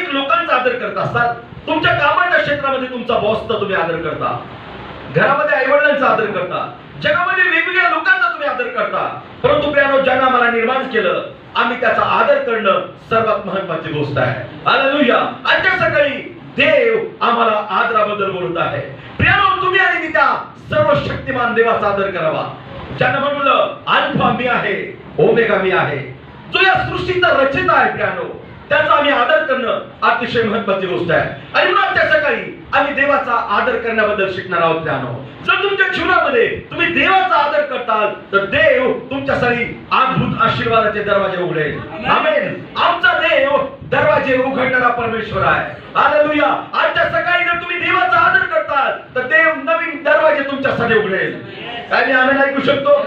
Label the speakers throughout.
Speaker 1: अनेक लोकांचा आदर करत असतात. तुमच्या कामाच्या क्षेत्रामध्ये तुमचा बॉसचा तुम्ही आदर करता, घरामध्ये आईवडिलांचा आदर करता, जगामध्ये वेगवेगळ्या लोकांचा तुम्ही आदर करता. परंतु प्रियानो, ज्यांना मला निर्माण केलं आम्ही त्याचा आदर करणं सर्वात महत्वाची गोष्ट आहे. हालेलुया. आजच्या सकाळी देव आम्हाला आदराबद्दल बोलत आहे. प्रियानो, तुम्ही आणि मी त्या सर्वशक्तिमान देवाचा आदर करावा, ज्यानं म्हटलं अल्फा मी आहे, ओमेगा मी आहे, जो या सृष्टीचा रचयिता आहे. प्रियानो, त्याचा आम्ही आदर करणं अतिशय महत्वाची गोष्ट आहे. आणि म्हणून आजच्या सकाळी आम्ही देवाचा आदर करण्याबद्दल शिकणार आहोत. प्रियानो, जर तुमच्या जीवनामध्ये तुम्ही देवाचा आदर करताल तर देव तुमच्यासाठी अद्भुत आशीर्वादाचे दरवाजे उघडेल. आमेन. आमचा देव दरवाजे उघडणारा परमेश्वर आहे. हालेलुया. आजच्या सकाळी जर तुम्ही देवाचा आदर करताल तर देव नवीन दरवाजे तुमच्यासाठी उघडेल. काय मी आमेन ऐकू शकतो?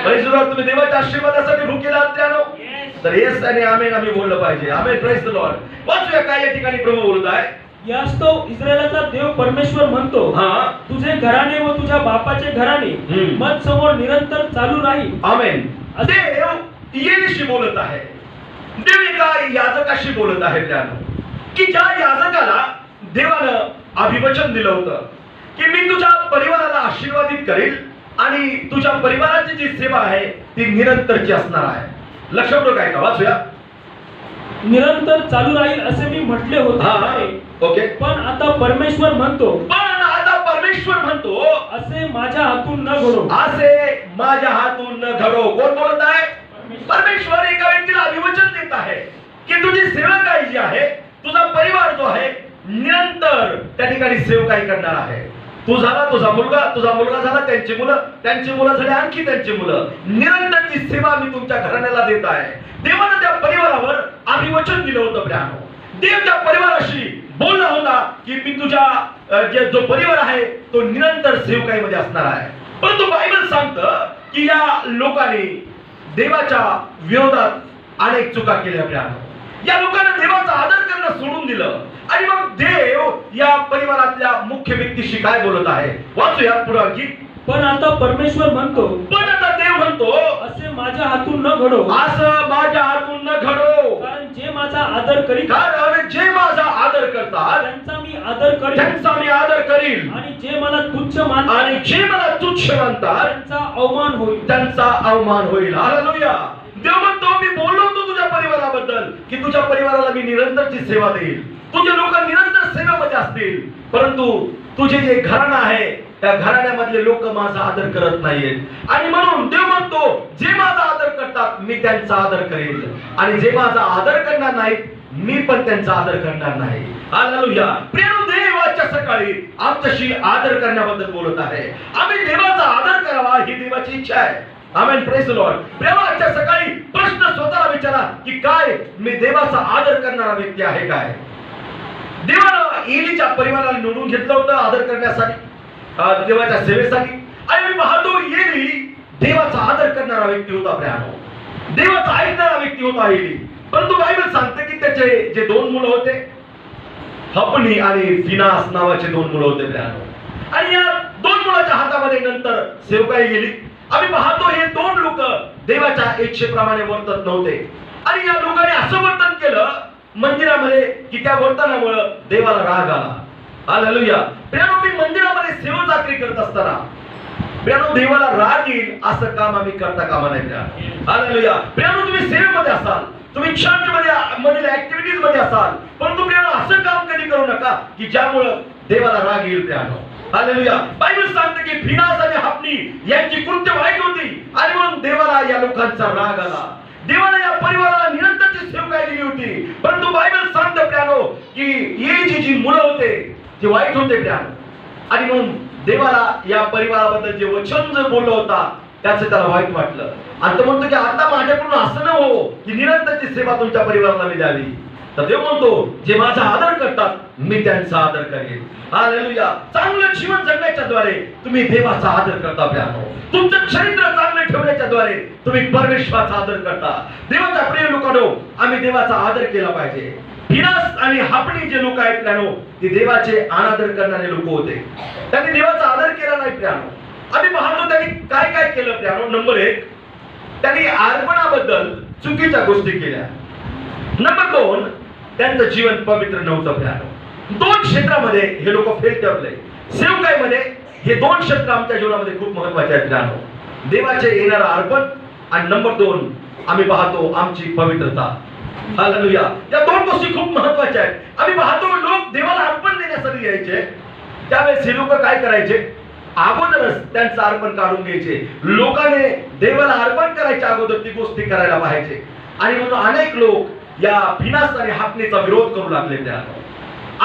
Speaker 1: Praise the Lord. तुम्ही देवाच्या आशीर्वादासाठी भुकेला आहात प्रियानो, तर येस आणि आमेन आम्ही बोललं पाहिजे. आमेन. Praise the Lord. वाचूया काय या ठिकाणी प्रभू बोलत आहे.
Speaker 2: यास्तव इस्रायलाचा देव परमेश्वर म्हणतो, तुझे घराणे व तुझ्या बापाचे घराणे मत समोर निरंतर चालू राहील.
Speaker 1: आमेन. देव येशूशी बोलत आहे. देव एका याजकाशी बोलत आहे प्रियानो, की ज्या याजकाला देवानं अभिवचन दिलं होतं की मी तुझ्या परिवाराला आशीर्वादित करेल आणि तुझ्या परिवाराची जी सेवा आहे ती निरंतरची असणार आहे. लक्षपूर्वक ऐका. वाचूया.
Speaker 2: निरंतर चालू राहील असे मी म्हटले होते,
Speaker 1: ओके.
Speaker 2: पण आता परमेश्वर म्हणतो, असे माझ्या हातून न घडो.
Speaker 1: असे माझ्या हातून न घडो. कोण बोलत आहे? परमेश्वर एका व्यक्तीला अभिवचन देत आहे की तुझी सेवकाई जी आहे, तुझा परिवार जो आहे निरंतर त्या ठिकाणी सेवकाई करणार आहे. तू झाला, तुझा मुलगा झाला, त्यांची मुलं झाली, आणखी त्यांची मुलं. निरंतरची सेवा मी तुमच्या घराण्याला देत आहे. देवानं त्या परिवारावर अभिवचन दिलं होतं प्रियानो. देव त्या परिवाराशी बोलला होता की मी तुझ्या जो परिवार आहे तो निरंतर सेवकाईमध्ये असणार आहे. परंतु बायबल सांगतं की या लोकांनी देवाच्या विरोधात अनेक चुका केल्या प्रियानो. या लोकांना देवाचा आदर करणं सोडून दिलं आणि मग देव या परिवारातल्या मुख्य व्यक्तीशी काय बोलत आहे. वाचूया पुढे की.
Speaker 2: पण आता परमेश्वर म्हणतो,
Speaker 1: पण आता देव म्हणतो,
Speaker 2: असे माझ्या हातून न घडो.
Speaker 1: असं माझ्या हातून न घडो.
Speaker 2: कारण जे माझा आदर करीत,
Speaker 1: कारण जे माझा आदर करतात
Speaker 2: त्यांचा मी आदर करीन,
Speaker 1: त्यांचा मी आदर करील.
Speaker 2: आणि जे मला तुच्छ मानतात,
Speaker 1: आणि जे मला तुच्छ मानतात
Speaker 2: त्यांचा अवमान होईल.
Speaker 1: त्यांचा अवमान होईल. हालेलुया. देव म्हणतो, मी बोललो होतो तुझ्या परिवाराबद्दल की तुझ्या परिवाराला मी निरंतरची सेवा देईल, तुझे लोक निरंतर सेवेमध्ये असतील. परंतु तुझे जे घराणं आहे त्या घराण्यामधले लोक माझा आदर करत नाहीयेत. आणि म्हणून देव म्हणतो, जे माझा आदर करतात मी त्यांचा आदर करेल, आणि जे माझा आदर करणार नाहीत मी पण त्यांचा आदर करणार नाही. हालेलुया. प्रिय देव आजच्या सकाळी आमच्याशी आदर करण्याबद्दल बोलत आहे. आम्ही देवाचा आदर करावा ही देवाची इच्छा आहे. आमेन. Praise the Lord. प्रेमा, आजच्या सकाळी प्रश्न स्वतःला विचारा की काय मी देवाचा आदर करणारा व्यक्ती आहे काय? देवानं एलीच्या परिवाराला निवडून घेतलं होतं आदर करण्यासाठी, देवाच्या सेवेसाठी. आणि मी पाहतो एली देवाचा आदर करणारा व्यक्ती होता प्रियानो, देवाचा ऐकणारा व्यक्ती होता एली. परंतु बायबल सांगते की त्याचे जे दोन मुलं होते, हपनी आणि फिनास नावाचे दोन मुलं होते प्रियानो. आणि या दोन मुलाच्या हातामध्ये नंतर सेवकाई गेली. आम्ही पाहतो हे दोन लोक देवाच्या इच्छेप्रमाणे वर्तत नव्हते. आणि या लोकांनी असं वर्तन केलं मंदिरामध्ये की त्या वर्तनामुळे देवाला राग आला. हालेलुया. प्रियानो, मी मंदिरामध्ये सेवा चाकरी करत असताना प्रियानो देवाला राग येईल असं काम आम्ही करता कामा नाही प्रियानो. हालेलुया. प्रियानो, तुम्ही सेवेमध्ये असाल, तुम्ही चर्चमध्ये ऍक्टिव्हिटीज मध्ये असाल, परंतु प्रियानो असं काम कधी करू नका की ज्यामुळे देवाला राग येईल प्रियानो. हालेलुया. बायबल सांगते की फिनास आणि हपनी यांची कृत्य वाईट होती आणि म्हणून देवाला या लोकांचा राग आला. देवाने या परिवाराला निरंतरची सेवकाई दिली होती. परंतु बायबल सांगते प्रियानो की एलीची जी मुलं होते ते वाईट होते प्रियानो. आणि म्हणून देवाला या परिवाराबद्दल जे वचन जर बोललं होता त्याचं त्याला वाईट वाटलं. आणि तो म्हणतो की आता माझ्याकडून असं न हो की निरंतरची सेवा तुमच्या परिवाराला मी द्यावी. तर देव म्हणतो, जे माझा आदर करतात मी त्यांचा आदर करेन. हालेलुया. चांगलं जीवन जगण्याच्या द्वारे तुम्ही देवाचा आदर करता प्रियानो. तुमचं चरित्र चांगलं ठेवण्याच्या द्वारे तुम्ही परमेश्वराचा आदर करता. देवाच्या प्रिय लोकांनो, आम्ही देवाचा आदर केला पाहिजे. फिनास आणि हापणी जे लोक आहेत प्रियानो, ते देवाचे अनादर करणारे लोक होते. त्यांनी देवाचा आदर केला नाही प्रियानो. आम्ही पाहतो त्यांनी काय काय केलं प्रियानो. नंबर 1, त्यांनी अर्पणाबद्दल चुकीच्या गोष्टी केल्या. नंबर 2, त्यांचं जीवन पवित्र नव्हतं प्रियानो. दोन क्षेत्रामध्ये हे लोक फेल ठरले. सेवकाईमध्ये हे दोन क्षेत्र आमच्या जीवनामध्ये खूप महत्वाचे आहेत प्रियानो. देवाचे येणारं अर्पण आणि नंबर 2 आम्ही पाहतो आमची पवित्रता. हालेलुया. या दोन गोष्टी खूप महत्वाच्या आहेत. आम्ही पाहतो लोक देवाला अर्पण देण्यासाठी यायचे, त्यावेळेस हे लोक काय करायचे, अगोदरच त्यांचं अर्पण काढून घ्यायचे. लोकांनी देवाला अर्पण करायच्या अगोदर ती गोष्टी करायला पाहिजे. आणि म्हणून अनेक लोक या फिनास आणि हापणीचा विरोध करू लागले. प्रियानो,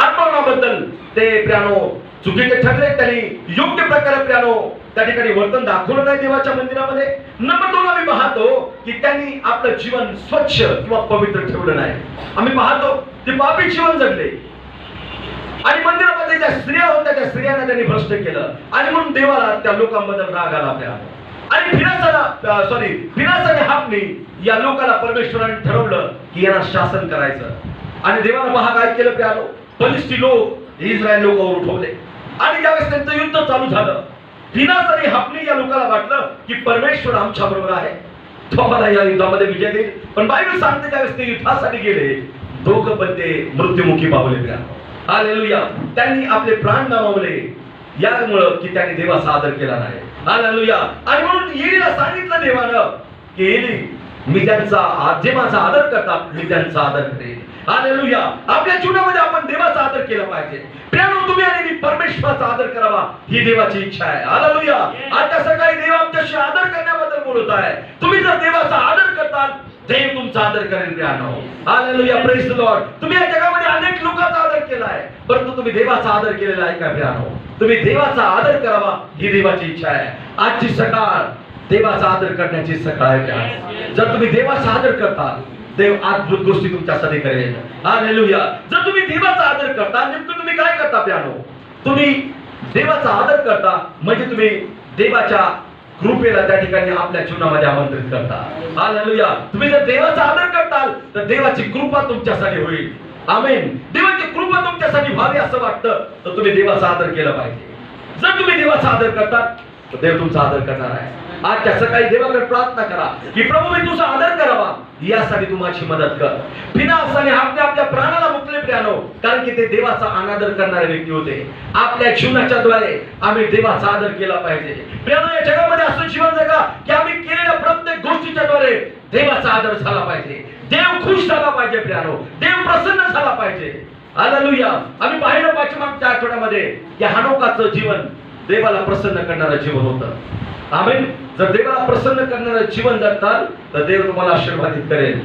Speaker 1: अर्पणाबद्दल ते प्रियानो चुकीचे ठरले. त्यांनी योग्य प्रकारे प्रियानो त्या ठिकाणी वर्तन दाखवलं नाही देवाच्या मंदिरामध्ये. नंबर 2 आम्ही पाहतो की त्यांनी आपलं जीवन स्वच्छ किंवा पवित्र ठेवलं नाही. आम्ही पाहतो ते पापी जीवन जगले आणि मंदिरामध्ये ज्या स्त्रिया होत्या त्या स्त्रियांना त्यांनी भ्रष्ट केलं आणि म्हणून देवाला त्या लोकांबद्दल राग आला प्रियानो. आणि फिनास आणि हापणी या लोकांना परमेश्वराने ठरवलं की यांना शासन करायचं. आणि देवानं पहा काय केलं प्रियानो, फलिस्ती लोक इस्रायल लोकांवर उठवले आणि ज्यावेळेस त्यांचं युद्ध चालू झालं, फिनास आणि हापणी या लोकांना वाटलं की परमेश्वर आमच्या बरोबर आहे, तो आम्हाला या युद्धामध्ये विजय देईल. पण बायबल सांगते त्यावेळेस ते युद्धासाठी गेले, दोघं पण ते मृत्युमुखी पावले प्रियानो. हालेलुया. त्यांनी आपले प्राण गमावले यामुळं की त्यांनी देवाचा आदर केला नाही. हालेलुया. आणि म्हणून एलीला सांगितलं देवानं की एली, मी त्यांचा जे माझा आदर करतात मी त्यांचा आदर करेन. हालेलुया. आपल्या जीवनामध्ये आपण देवाचा आदर केला पाहिजे. प्रियानो, तुम्ही आणि मी परमेश्वराचा आदर करावा ही देवाची इच्छा आहे. हालेलुया. आता सकाळी देव आमच्याशी आदर करण्याबद्दल बोलत आहे. तुम्ही जर देवाचा आदर करताल देव तुमचा आदर करेल प्रियानो. हालेलुया. Praise the Lord. तुम्ही या जगामध्ये अनेक लोकांचा आदर केला आहे, परंतु तुम्ही देवाचा आदर केलेला आहे का प्रियानो? तुम्ही देवाचा आदर करावा ही देवाची इच्छा आहे. आजची सकाळ देवाचा आदर करण्याची सकाळ आहे प्रियानो. जर तुम्ही देवाचा आदर करता देव अद्भुत गोष्टी तुमच्यासाठी करेल. हालेलुया. जर तुम्ही देवाचा आदर करता, नेमकं तुम्ही काय करता प्रियानो? तुम्ही देवाचा आदर करता म्हणजे तुम्ही देवाच्या कृपेला त्या ठिकाणी आपल्या जीवनामध्ये आमंत्रित करता. हालेलुया. तुम्ही जर देवाचा आदर करताल तर देवाची कृपा तुमच्यासाठी होईल. आमेन. देवाची कृपा तुमच्यासाठी व्हावी असं वाटतं तर तुम्ही देवाचा आदर केला पाहिजे. जर तुम्ही देवाचा आदर करता तर देव तुमचा आदर करणार आहे. आजच्या सकाळी देवाकडे प्रार्थना करा की प्रभू मी तुझा आदर करावा, यासाठी तू माझी मदत कर. फिनास आणि हापणी आपल्या प्राणाला मुकले प्रियानो, कारण की ते देवाचा अनादर करणारे व्यक्ती होते. आपल्या जीवनाच्या द्वारे आम्ही देवाचा आदर केला पाहिजे. प्रियानो, या जगामध्ये असं जीवन जगा की आम्ही केलेल्या प्रत्येक गोष्टीच्या द्वारे देवाचा आदर झाला पाहिजे. देव खुश झाला पाहिजे प्रियानो. देव प्रसन्न झाला पाहिजे. हालेलुया. आम्ही पाहिलं पाठीमागच्या आठवड्यामध्ये की हनोकाचं जीवन देवाला प्रसन्न करणारं जीवन होतं. आमेन. जर देवाला प्रसन्न करणारं जीवन जगताल तर देव तुम्हाला आशीर्वादित करेल.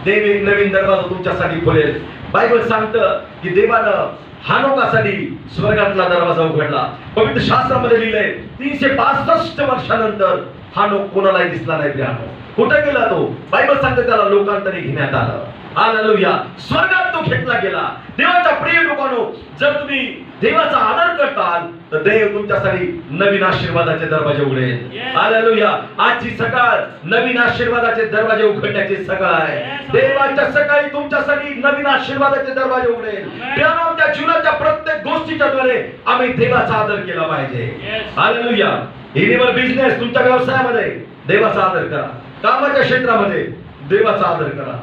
Speaker 1: देव एक नवीन दरवाजा तुमच्यासाठी खोलेल. बायबल सांगतं की देवानं हनोकासाठी स्वर्गातला दरवाजा उघडला. पवित्र शास्त्रामध्ये लिहिलंय 365 वर्षानंतर हनोक कोणालाही दिसला नाही प्रियानो. कुठे गेला तो? बायबल सांगते त्याला लोकांतरी घेण्यात आलं. हालेलुया. स्वर्गात तो घेतला गेला. देवाच्या प्रिय लोकांनो, जर तुम्ही देवाचा आदर करताल तर देव तुमच्यासाठी नवीन आशीर्वादाचे दरवाजे उघडेल. हालेलुया. आजची सकाळ नवीन आशीर्वादाचे दरवाजे उघडण्याची सकाळ आहे. देवाच्या सकाळी तुमच्यासाठी नवीन आशीर्वादाचे दरवाजे उघडेल. प्रियानो, आमच्या जीवनाच्या प्रत्येक गोष्टीच्या द्वारे आम्ही देवाचा आदर केला पाहिजे. हालेलुया. इनिवर बिझनेस, तुमच्या व्यवसायामध्ये देवाचा आदर करा. कामाच्या क्षेत्रामध्ये देवाचा आदर करा.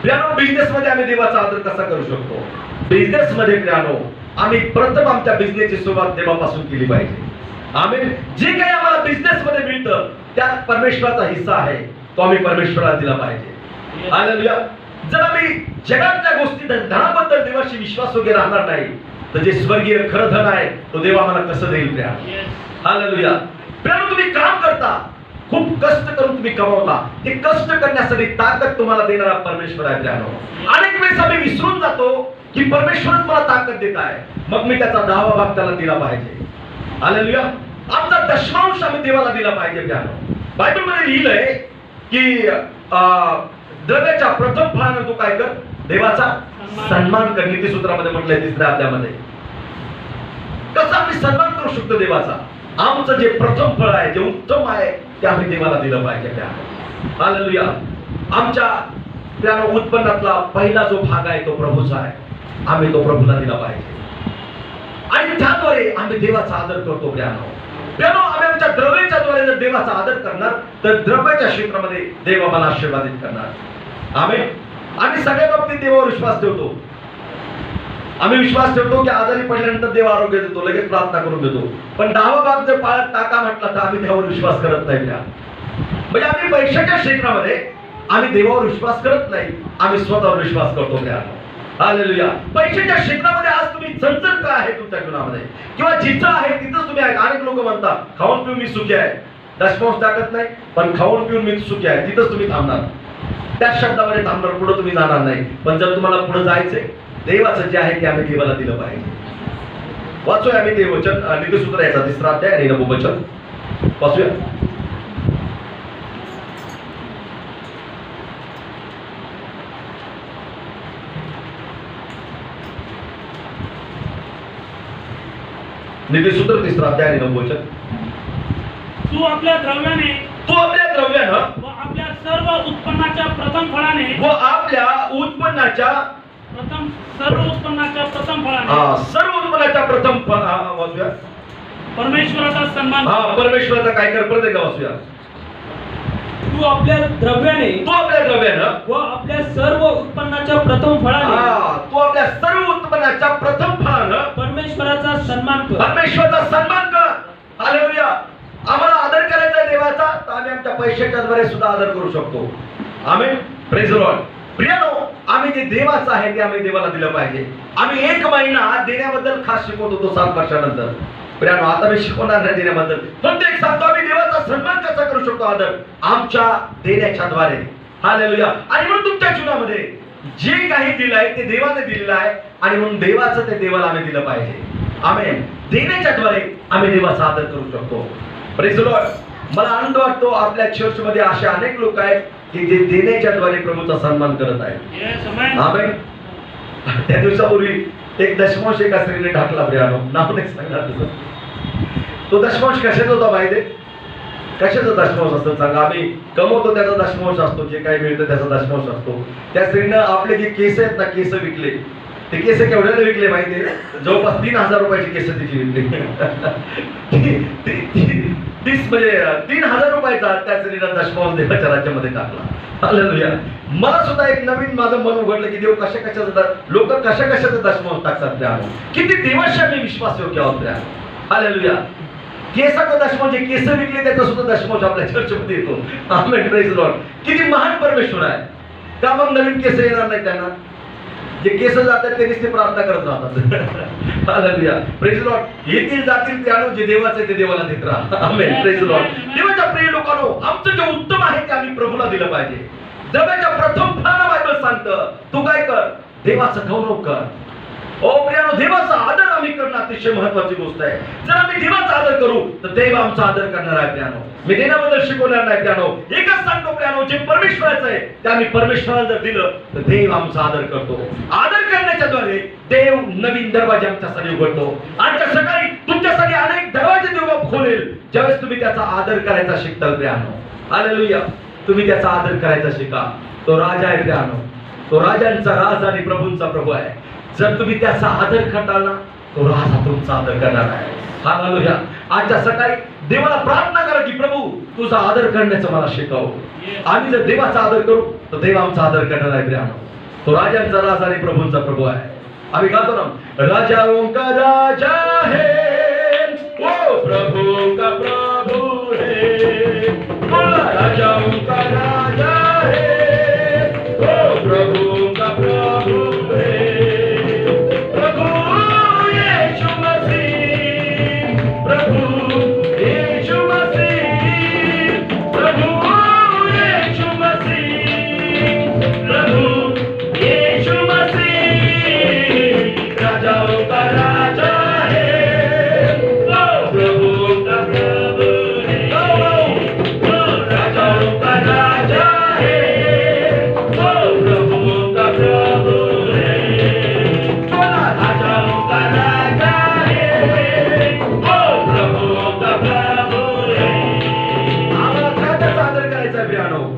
Speaker 1: प्रियानो, बिझनेस मध्ये आम्ही देवाचा आदर कसा करू शकतो? बिझनेस मध्ये प्रियानो आम्ही प्रथम आमच्या बिझनेसची सुरुवात देवापासून केली पाहिजे. आम्ही जे काही आम्हाला बिझनेस मध्ये मिळतं त्यात परमेश्वराचा हिस्सा आहे, तो आम्ही परमेश्वराला दिला पाहिजे. हालेलुया. जर आम्ही जगातल्या गोष्टी धनाबद्दल देवाशी विश्वास वगैरे राहणार नाही तर जे स्वर्गीय खरं धन आहे तो देव आम्हाला कसं देईल प्रियानो? हालेलुया. प्रियानो, तुम्ही काम करता, खूप कष्ट करून तुम्ही कमावता, ते कष्ट करण्यासाठी ताकद तुम्हाला देणारा परमेश्वर आहे प्रियानो. अनेक वेळेस आम्ही विसरून जातो की परमेश्वरच मला ताकद देत आहे, मग मी त्याचा 10वा भाग त्याला दिला पाहिजे. हालेलुया. आमचा दशमांश आम्ही देवाला दिला पाहिजे प्रियानो. बायबल मध्ये लिहिलंय की द्रव्याच्या प्रथम फळानं तू काय कर? देवाचा सन्मान कर. नीतिसूत्रामध्ये म्हटलंय 3ऱ्या अध्यायामध्ये. कसा आम्ही सन्मान करू शकतो देवाचा? आमचं जे प्रथम फळ आहे, जे उत्तम आहे, ते आम्ही देवाला दिलं पाहिजे प्रियानो. हालेलुया. आमच्या प्रियानो उत्पन्नातला पहिला जो भाग आहे तो प्रभूचा आहे, आम्ही तो प्रभूला दिला पाहिजे आणि त्याद्वारे आम्ही देवाचा आदर करतो प्रियानो. प्रियानो, आम्ही आमच्या द्रव्याच्या द्वारे जर देवाचा आदर करणार तर द्रव्याच्या क्षेत्रामध्ये देव आम्हाला आशीर्वादित करणार. आमेन. आम्ही सगळ्या बाबतीत देवावर विश्वास ठेवतो. आम्ही विश्वास ठेवतो की आजारी पडल्यानंतर देव आरोग्य देतो, लगेच प्रार्थना करून देतो. पण 10वा भाग जर पाळत टाका म्हटला तर आम्ही देवावर विश्वास करत नाही. म्हणजे आम्ही पैशाच्या क्षेत्रामध्ये आम्ही देवावर विश्वास करत नाही, आम्ही स्वतःवर विश्वास करतो. हालेलुया. पैशाच्या क्षेत्रामध्ये आज तुम्ही चणचण काय आहे तुमच्या जीवनामध्ये, किंवा जिथं आहे तिथंच तुम्ही आहे. अनेक लोक म्हणतात खाऊन पिऊन मी सुखी आहे, दशमांश टाकत नाही, पण खाऊन पिऊन मी सुखी आहे, तिथंच तुम्ही थांबणार, त्या शब्दामध्ये थांबणार, पुढे तुम्ही जाणार नाही. पण जर तुम्हाला पुढे जायचंय, देवाचं जे आहे ते आम्ही देवाला दिलं पाहिजे. वाचूया आम्ही ते वचन, नीतिसूत्र याचा 3रा अध्याय आणि 9वं वचन वाचूया. नीतिसूत्र 3रा अध्याय आणि 9वं वचन.
Speaker 2: तू आपल्या द्रव्याने
Speaker 1: व
Speaker 2: आपल्या सर्व उत्पन्नाच्या प्रथम फळाने सर्व उत्पन्नाच्या प्रथम
Speaker 1: वाचूया.
Speaker 2: परमेश्वराचा सन्मान.
Speaker 1: परमेश्वराचा काय कर परत एकदा वाचूया.
Speaker 2: तू आपल्या द्रव्याने व आपल्या सर्व उत्पन्नाच्या प्रथम फळाने
Speaker 1: तू आपल्या सर्व उत्पन्नाच्या प्रथम फळानं
Speaker 2: परमेश्वराचा सन्मान कर.
Speaker 1: हालेलुया. आम्हाला आदर करायचा देवाचा, तर आम्ही आमच्या पैशाच्या द्वारे सुद्धा आदर करू शकतो. आमेन. Praise the Lord. प्रियानो, आम्ही जे देवाचं आहे ते आम्ही देवाला दिलं पाहिजे. आम्ही 1 महिना देण्याबद्दल खास शिकवत होतो 7 वर्षानंतर. प्रियानो, आता मी शिकवणार नाही देण्याबद्दल, फक्त एक सांगतो, आम्ही देवाचा सन्मान कसा करू शकतो, आदर आमच्या देण्याच्या द्वारे. हालेलुया. आणि म्हणून तुमच्या जीवनामध्ये जे काही दिलंय ते देवाने दिलेलं आहे, आणि म्हणून देवाचं ते देवाला आम्ही दिलं पाहिजे. आमेन. देण्याच्या द्वारे आम्ही देवाचा आदर करू शकतो. Praise the Lord. मला आनंद वाटतो आपल्या चर्चमध्ये असे अनेक लोक आहेत की जे देण्याच्या द्वारे प्रभूचा सन्मान करत आहेत. आमेन. त्या दिवसापूर्वी एक दशमांश एका स्त्रीने टाकला. प्रियानो, नाव नाही सांगणार तुझं. तो दशमांश कशाचा होता माहिती? कशाचा दशमांश असतो सांगा? आम्ही कमवतो त्याचा दशमांश असतो, जे काही मिळतं त्याचा दशमांश असतो. त्या स्त्रीनं आपले जे केस आहेत ना, केस विकले. ते केस केवढ्याला विकले माहिती? जवळपास 3000 रुपयाची केस तिची विकली. 30 म्हणजे 3000 रुपयाचा त्या स्त्रीनं दशमांश देवाच्या राज्यामध्ये टाकला. हालेलुया. मला सुद्धा एक नवीन माझं मन उघडलं की देव कशाचा लोक कशाचा दशमांश टाकतात. त्या किती देवाशी आम्ही विश्वासयोग्य आहोत. त्या हालेलुया. केसाचा दशमांश, जे केस विकले त्याचा सुद्धा दशमांश आपल्या चर्चमध्ये येतो. आमेन. Praise the Lord. किती महान परमेश्वर आहे. का मग नवीन केस येणार नाही त्यांना? जे केस जातात ते नुसते प्रार्थना करत राहतात. हालेलुया. Praise the Lord. येतील जातील त्यानो जे देवाचे ते देवाला देत राहा. आमेन. Praise the Lord. देवाच्या प्रिय लोकांनो, आमचं जे उत्तम आहे ते आम्ही प्रभूला दिलं पाहिजे. जगाच्या प्रथम फळाला बायबल सांगतं, तू काय कर? देवाचा गौरव कर. ओ प्रियानो, देवाचा आदर आम्ही करणं अतिशय महत्वाची गोष्ट आहे. जर आम्ही देवाचा आदर करू तर देव आमचा आदर करणार आहे. प्रियानो, मी देण्याबद्दल शिकवणार नाही. प्रियानो, एकच सांगतो प्रियानो, जे परमेश्वराचं आहे ते आम्ही परमेश्वराला जर दिलं तर देव आमचा आदर करतो. आदर करण्याच्या द्वारे देव नवीन दरवाजे आमच्यासाठी उघडतो. आजच्या सकाळी तुमच्यासाठी अनेक दरवाजे देव खोलेल ज्यावेळेस तुम्ही त्याचा आदर करायचा शिकताल. प्रियानो, हालेलुया. तुम्ही त्याचा आदर करायचा शिका. तो राजा आहे. प्रियानो, तो राजांचा राज आणि प्रभूंचा प्रभू आहे. जर तुम्ही त्याचा आदर करताल ना, तो राजा तुमचा आदर करणार आहे. हालेलुया. आजच्या सकाळी देवाला प्रार्थना करा की प्रभू तुझा आदर करण्याचं मला शिकव. आम्ही जर देवाचा आदर करू तर देव आमचा आदर करणार आहे. प्रियानो, तो राजांचा राजा आणि प्रभूंचा प्रभू आहे. आम्ही गातो ना, राजाओं का राजा है वो प्रभु का प्रभु है. राजाओं का राजा है वो प्रभु का प्रभु है.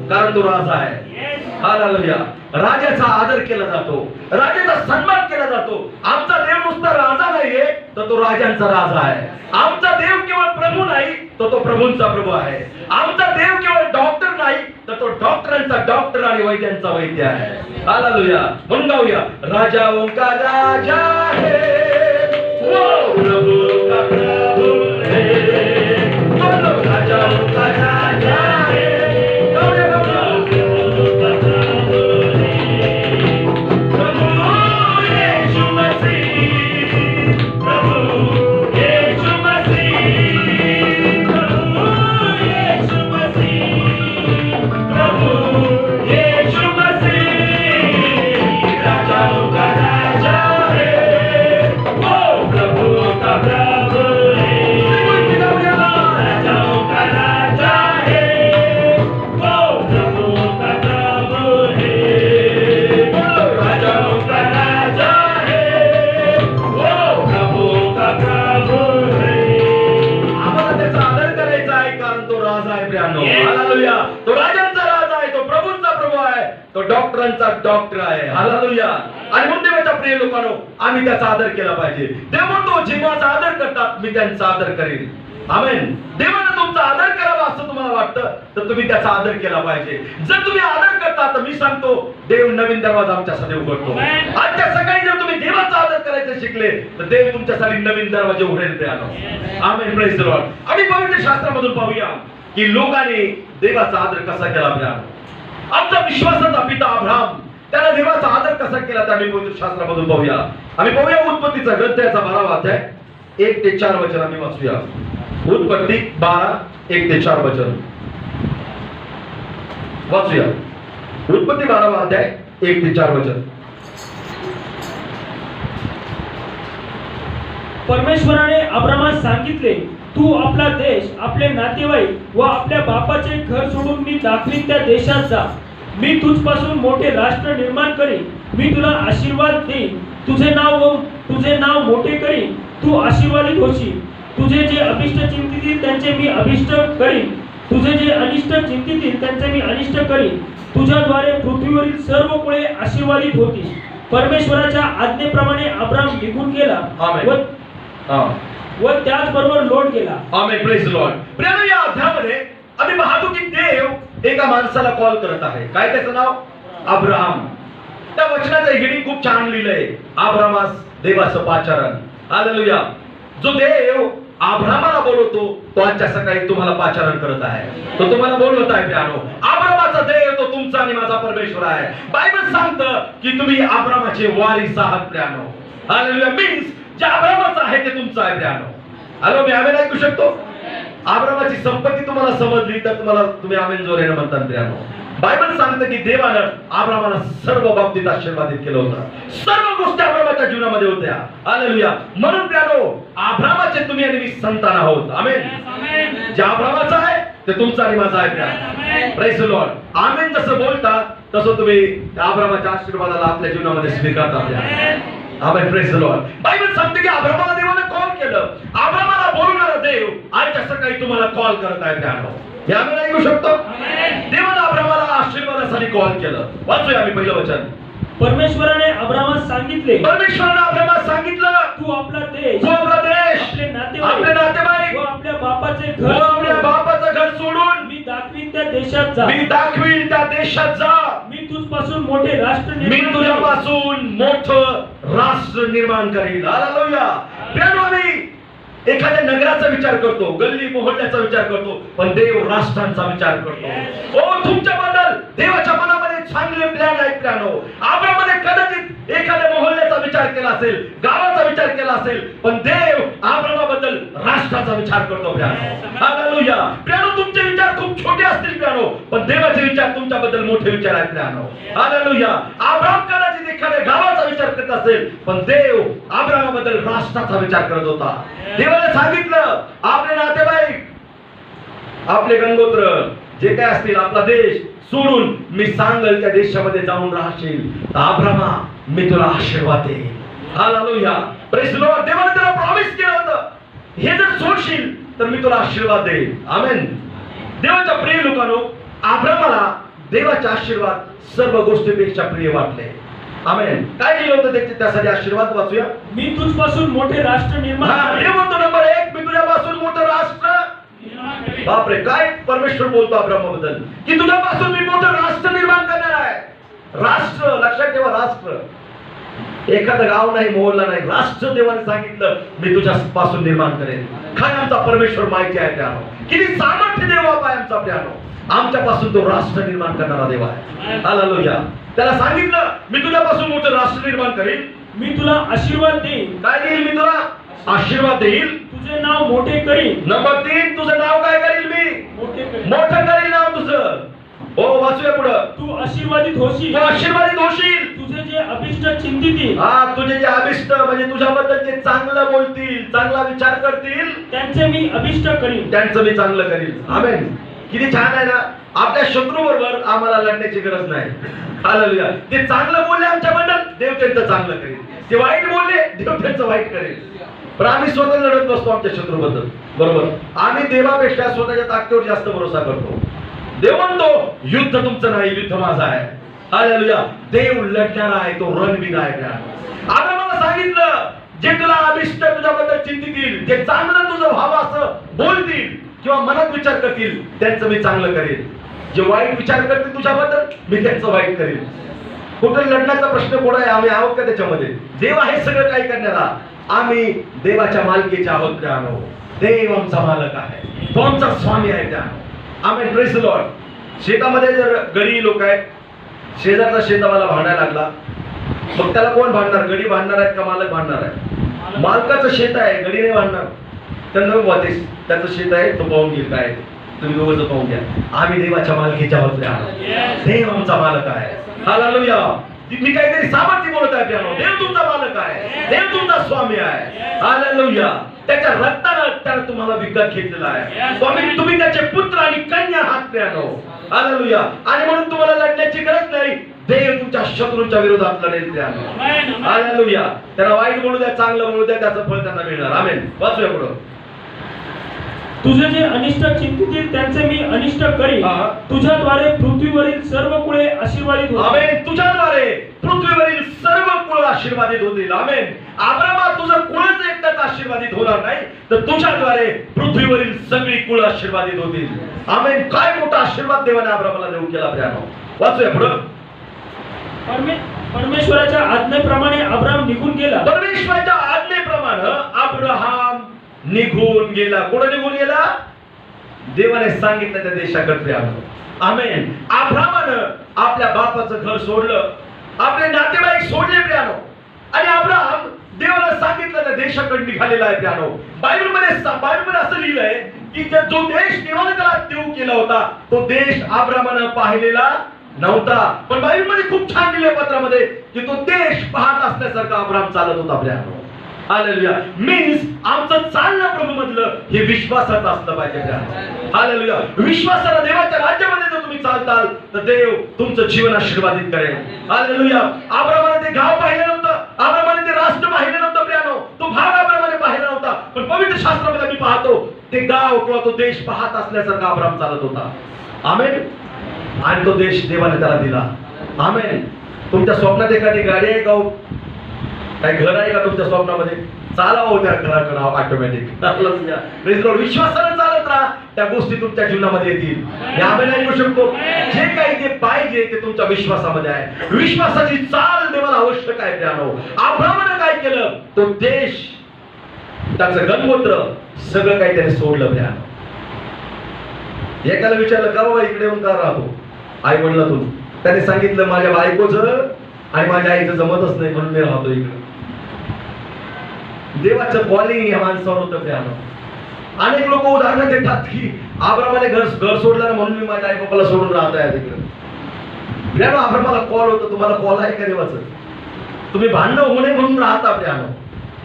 Speaker 1: कारण तो राजा आहे. हालेलुया. राजाचा आदर केला जातो, राजाचा सन्मान केला जातो. आमचा देव नुसता राजा नाहीये तर तो राजांचा राजा आहे. आमचा देव केवळ प्रभू नाही तर तो प्रभूंचा प्रभू आहे. आमचा देव केवळ डॉक्टर नाही तर तर तो डॉक्टरांचा डॉक्टर आणि वैद्यांचा वैद्य आहे. हालेलुया. म्हणून गाऊया, राजाओं का राजा है, वो प्रभु का प्रभु है. बोलो, राजाओं का राजा है. गाऊया, गाऊया. प्रभु यीशु मसीह, प्रभु यीशु मसीह, प्रभु यीशु मसीह, प्रभु यीशु मसीह, राजाओं का राजा है, वो प्रभु का प्रभु है. राजाओं का राजा है, वो प्रभु का प्रभु है. बोलो, राजाओं का राजा है, वो प्रभु का प्रभु है. आम्हाला त्याचा आदर करायचा आहे, कारण तो राजा आहे प्रियानो. हालेलुया. तो राजांचा राजा आहे, तो प्रभूंचा प्रभू आहे, तो डॉक्टरांचा डॉक्टर आहे. हालेलुया. आणि म्हणून देवाच्या प्रिय लोकांनो, आम्ही त्याचा आदर केला पाहिजे. देव म्हणतो, जे माझा आदर करतात मी त्यांचा आदर करेन. आमेन. देवाने तुमचा आदर करावा असं तुम्हाला वाटतं तर तुम्ही त्याचा आदर केला पाहिजे. जर तुम्ही आदर करता तर मी सांगतो, देव नवीन दरवाजा आमच्यासाठी उघडतो. आजच्या सकाळी जर तुम्ही देवाचा आदर करायचं शिकले तर देव तुमच्यासाठी नवीन दरवाजे उघडेल प्रियानो. आमेन. Praise the Lord. आम्ही पवित्र शास्त्रामधून पाहूया की लोकांनी देवाचा आदर कसा केला प्रियानो. आमचा विश्वासाचा पिता अब्राहम, त्याला देवाचा आदर कसा केला ते आम्ही पवित्र शास्त्रामधून पाहूया. आम्ही पाहूया उत्पत्तीचा ग्रंथ याचा 12वा अध्याय 1 ते 4 वचन आम्ही वाचूया. उत्पत्ती 12 1 ते 4 वचन वाचूया. उत्पत्ती 12वा अध्याय 1 ते 4 वचन.
Speaker 2: परमेश्वराने अब्रामास सांगितले, तू आपला देश, आपले नातेवाईक व आपल्या बापाचे घर सोडून मी दाखवीन त्या देशात जा. मी तुझपासून मोठे राष्ट्र निर्माण करीन. मी तुला आशीर्वाद देईन. तुझे नाव मोठे करीन. तू आशीर्वादित होशील. तुझे जे अभिष्ट चिंतितील त्यांचे मी अभिष्ट करीन. तुझे जे अनिष्ट चिंतितील त्यांचे मी अनिष्ट करीन. तुझ्याद्वारे पृथ्वीवरील सर्व कुळे आशीर्वादित होतील. परमेश्वराच्या आज्ञेप्रमाणे अब्राम निघून गेला व त्याचबरोबर लोट गेला.
Speaker 1: आमेन. Praise the Lord. प्रियानो, या अध्यायामध्ये आम्ही पाहतो की देव एका माणसाला कॉल करत आहे. काय त्याचं नाव? अब्राहम. त्या वचनाचं हेडिंग खूप छान लिहिलंय, अब्रामास देवाचं पाचारण. हालेलुया. जो देव अब्रामाला बोलवतो तो आजच्या सकाळी तुम्हाला पाचारण करत आहे. तो तुम्हाला बोलवत आहे प्रियानो. अब्रामाचा देव तो तुमचा आणि माझा परमेश्वर आहे. बायबल सांगतं की तुम्ही अब्रामाचे वारिस आहात प्रियानो. हालेलुया. मीन्स जे अब्रामाचं आहे ते तुमचं आहे प्रियानो. हॅलो, मी आमेन ऐकू शकतो? अब्रामाची संपत्ती तुम्हाला समजली तर तुम्ही आमेन जोराने म्हणतात प्रियानो. बायबल सांगतं की देवानं अब्रामाला सर्व बाबतीत आशीर्वादित केलं होतं. सर्व गोष्टी अब्रामाच्या जीवनामध्ये होत्या. हालेलुया. म्हणून प्रियानो, अब्रामाचे तुम्ही आणि मी संतान आहोत. आमेन. जे अब्रामाचं आहे ते तुमचं आणि माझं आहे प्रियानो. Praise the Lord. आमेन. जसं बोलता तसं तुम्ही अब्रामाच्या आशीर्वादाला आपल्या जीवनामध्ये स्वीकारता प्रियानो. Amen. Praise the Lord. Bible सांगते की अब्रामाला देवाने कॉल केलं. अब्रामाला बोलवणारा देव आजच्या सकाळी तुम्हाला कॉल करत आहे प्रियानो. हे आम्ही ऐकू शकतो. देवाने अब्रामाला आशीर्वादासाठी कॉल केलं. वाचूया आम्ही पहिलं वचन.
Speaker 2: परमेश्वराने अब्रामास सांगितले,
Speaker 1: परमेश्वराने अब्रामास सांगितलं,
Speaker 2: तू आपला देश,
Speaker 1: आपले नातेवाईक
Speaker 2: व आपल्या बापाचं घर सोडून मी दाखवीन त्या देशात जा. मी तुझपासून मोठे राष्ट्र
Speaker 1: निर्माण करील. हालेलुया. प्रियानो, आम्ही एखाद्या नगराचा विचार करतो, गल्ली मोहल्ल्याचा विचार करतो, पण देव राष्ट्रांचा विचार करतो. ओ, तुमच्याबद्दल देवाच्या मनामध्ये चांगले प्लॅन आहेत प्रियानो. अब्रामाने कदाचित एखाद्या मोहल्ल्याचा विचार केला असेल, गावाचा विचार केला असेल, पण देव अब्रामाबद्दल राष्ट्राचा विचार करतो प्रियानो. हालेलुया. प्रियानो, तुमचे विचार खूप छोटे असतील प्रियानो, पण देवाचे विचार तुमच्याबद्दल मोठे विचार आहेत प्रियानो. हालेलुया. अब्राम कदाचित एखाद्या गावाचा विचार करत असेल, पण देव अब्रामाबद्दल राष्ट्राचा विचार करत होता. देवाने सांगितलं, आपले नातेवाईक, आपले गंगोत्र जे काय असतील, आपला देश सोडून मी सांगल त्या देशामध्ये जाऊन राहशील. अब्रामा, मी तुला आशीर्वाद देईन. हालेलुया. Praise the Lord. देवाने त्याला प्रॉमिस केलं होतं, हे जर सोडशील तर मी तुला आशीर्वाद देईन. आमेन. देवाच्या प्रिय लोकांनो, अब्रामाला देवाचे आशीर्वाद सर्व गोष्टीपेक्षा प्रिय वाटले. आमेन. काय केलं होतं त्यासाठी आशीर्वाद? वाचूया.
Speaker 2: मी तुझपासून मोठे राष्ट्र निर्माण
Speaker 1: म्हणतो नंबर 1, मी तुझ्यापासून मोठं राष्ट्र बापरे, काय परमेश्वर बोलतो अब्रामाबद्दल की तुझ्यापासून मी मोठं राष्ट्र निर्माण करणार आहे. राष्ट्र, लक्षात ठेवा, राष्ट्र. एखादं गाव नाही, मोहल्ला नाही, राष्ट्र देवाने सांगितलं मी तुझ्यापासून निर्माण करेन. काय आमचा परमेश्वर माहिती आहे त्यानो, किती सामर्थ्य देव आहे आमचा प्यानो. आमच्यापासून तो राष्ट्र निर्माण करणारा देव आहे. हालेलुया. त्याला सांगितलं मी तुझ्यापासून मोठं राष्ट्र निर्माण करेन.
Speaker 2: मी तुला आशीर्वाद देईन.
Speaker 1: काय देईल? मी तुला आशीर्वाद देईल.
Speaker 2: तुझे नाव मोठे करीन.
Speaker 1: नंबर 3, तुझं नाव काय करील? मी
Speaker 2: मोठे करीन.
Speaker 1: मोठं करील नाव तुझं. हो, वाचूया पुढं.
Speaker 2: तू आशीर्वादित होशील.
Speaker 1: तू आशीर्वादित होशील.
Speaker 2: तुझे जे अभिष्ट चिंतितील,
Speaker 1: हा, तुझे जे अभिष्ट म्हणजे तुझ्याबद्दल जे चांगलं बोलतील, चांगला विचार करतील,
Speaker 2: त्यांचे मी अभिष्ट करीन.
Speaker 1: त्यांचं मी चांगलं करील. आमेन. किती छान आहे ना. आपल्या शत्रू बरोबर आम्हाला लढण्याची गरज नाही. हालेलुया. ते चांगलं बोलले आमच्याबद्दल, देव त्यांचं चांगलं करेल. ते वाईट बोलले, देव त्यांचं वाईट करेल. पण आम्ही स्वतः लढत नसतो आमच्या शत्रूबद्दल, बरोबर. आम्ही देवापेक्षा स्वतःच्या ताकदीवर जास्त भरोसा करतो. देव म्हणतो युद्ध तुमचं नाही, युद्ध माझं आहे. हालेलुया. देव लढणारा आहे, तो रणवीर आहे. आता मला सांगितलं जे तुला अभिष्ट तुझ्याबद्दल चिंतितील, जे चांगलं तुझं व्हावं असं बोलतील किंवा मनात विचार करतील, त्यांचं मी चांगलं करेल. जे वाईट विचार करतील तुझ्याबद्दल, मी त्यांचं वाईट करेल. कुठे लढण्याचा प्रश्न कोण आहे? आम्ही आहोत का त्याच्यामध्ये? देव आहे सगळं काही करण्याला. आम्ही देवाच्या मालकीचे आहोत त्यानो. देव आमचा मालक आहे, तो आमचा स्वामी आहे त्यानो. आमेन. Praise the Lord. शेतामध्ये जर गडी लोक आहेत, शेजारचा शेतावाला भांडायला लागला, मग त्याला कोण भांडणार? गडी भांडणार आहेत का मालक भांडणार आहे? मालकाचं शेत आहे, गडी नाही भांडणार. त्यांना त्याचं शेत आहे, तो पाहून घेईल. काय तुम्ही दोघं पाहून घ्या. आम्ही देवाच्या मालकीच्या आहोत. देव आमचा मालक आहे. हालेलुया. मी काहीतरी सामर्थ्य बोलत आहे प्यानो. देव तुमचा मालक आहे, देव तुमचा स्वामी आहे. हालेलुया. त्याच्या रक्तानं त्यानं तुम्हाला विकत घेतलेला आहे. स्वामी, तुम्ही त्याचे पुत्र आणि कन्या आहात प्यानो. हालेलुया. आणि म्हणून तुम्हाला लढण्याची गरज नाही. देव तुमच्या शत्रूंच्या विरोधात लढेल प्यानो. हालेलुया. त्यांना वाईट बोलू द्या, चांगलं बोलू द्या, त्याचं फळ त्यांना मिळणार. आमेन. वाचूया पुढं.
Speaker 2: तुझे जे अनिष्ट चिंतितील त्यांचे मी अनिष्ट करीन. तुझ्याद्वारे पृथ्वीवरील सर्व कुळे आशीर्वादित होतील.
Speaker 1: आमेन. तुझ्याद्वारे पृथ्वीवरील सर्व कुळ आशीर्वादित होतील. आमेन. अब्रामा, तुझं कुळच एकटाच आशीर्वादित होणार नाही, तर तुझ्याद्वारे पृथ्वीवरील सगळी कुळ आशीर्वादित होतील. आमेन. काय मोठा आशीर्वाद देवाने अब्रामाला देऊ केला प्यानो. वाचूया पुढं.
Speaker 2: परमेश्वराच्या आज्ञेप्रमाणे अब्राम निघून गेला.
Speaker 1: परमेश्वराच्या आज्ञेप्रमाणे अब्राहाम निघून गेला. कुठे निघून गेला? देवाने सांगितलं त्या देशाकडे आलो. आमेन. अब्रामानं आपल्या बापाचं घर सोडलं, आपले नातेवाईक सोडले प्यानो, आणि अब्राहम देवाला सांगितलं त्या देशाकडे निघालेला आहे प्यानो. बायबलमध्ये असं लिहिलंय की जो देश देवाने त्याला देऊ केला होता, तो देश अब्रामानं पाहिलेला नव्हता. पण बायबलमध्ये खूप छान लिहिलंय पत्रामध्ये की तो देश पाहत असल्यासारखा अब्राहम चालत होता प्यानो. हालेलुया. मीन्स आमचं चालणं प्रभू मधलं हे विश्वासाचं असलं पाहिजे. हालेलुया. विश्वासाला देवाच्या राज्यामध्ये जर तुम्ही चालताल तर देव तुमचं जीवन आशीर्वादित करेल. हालेलुया. अब्रामाने ते गाव पाहिलं नव्हतं, अब्रामाने ते राष्ट्र पाहिलं नव्हतं प्यानो, तो भाग अब्रामाने पाहिला नव्हता, पण पवित्र शास्त्रामध्ये मी पाहतो ते गाव किंवा तो देश पाहत असल्यासारखा अब्राम चालत होता. आमेन. आणि तो देश देवाने त्याला दिला. आमेन. तुमच्या स्वप्नात एखादी गाडी आहे का? काही घर आहे का तुमच्या स्वप्नामध्ये? चालावं त्या घराकडे ऑटोमॅटिक. विश्वासाने चालत राहा, त्या गोष्टी तुमच्या जीवनामध्ये येतील. मी आम्ही ऐकू शकतो जे काही ते पाहिजे ते तुमच्या विश्वासामध्ये आहे. विश्वासाची चाल देवाला आवश्यक आहे प्यानो. अब्रामाने काय केलं? तो देश, त्याचं गणगोत्र, सगळं काही त्याने सोडलं प्यानो. एकाला विचारलं का बाबा इकडे येऊन का राहतो आई वडिलातून? त्याने सांगितलं माझ्या बायकोचं आणि माझ्या आईचं जमतच नाही म्हणून मी राहतो इकडे. देवाचं कॉलिंग या माणसावर होतं प्यानो. अनेक लोक उदाहरणं देतात की अब्रामाने घर सोडलं म्हणून मी माझ्या आई बापाला सोडून राहत आहे तिकडे. प्यानो, अब्रामाला कॉल होतं. तुम्हाला कॉल आहे का देवाचं? तुम्ही भांडण होणे म्हणून राहता प्यानो.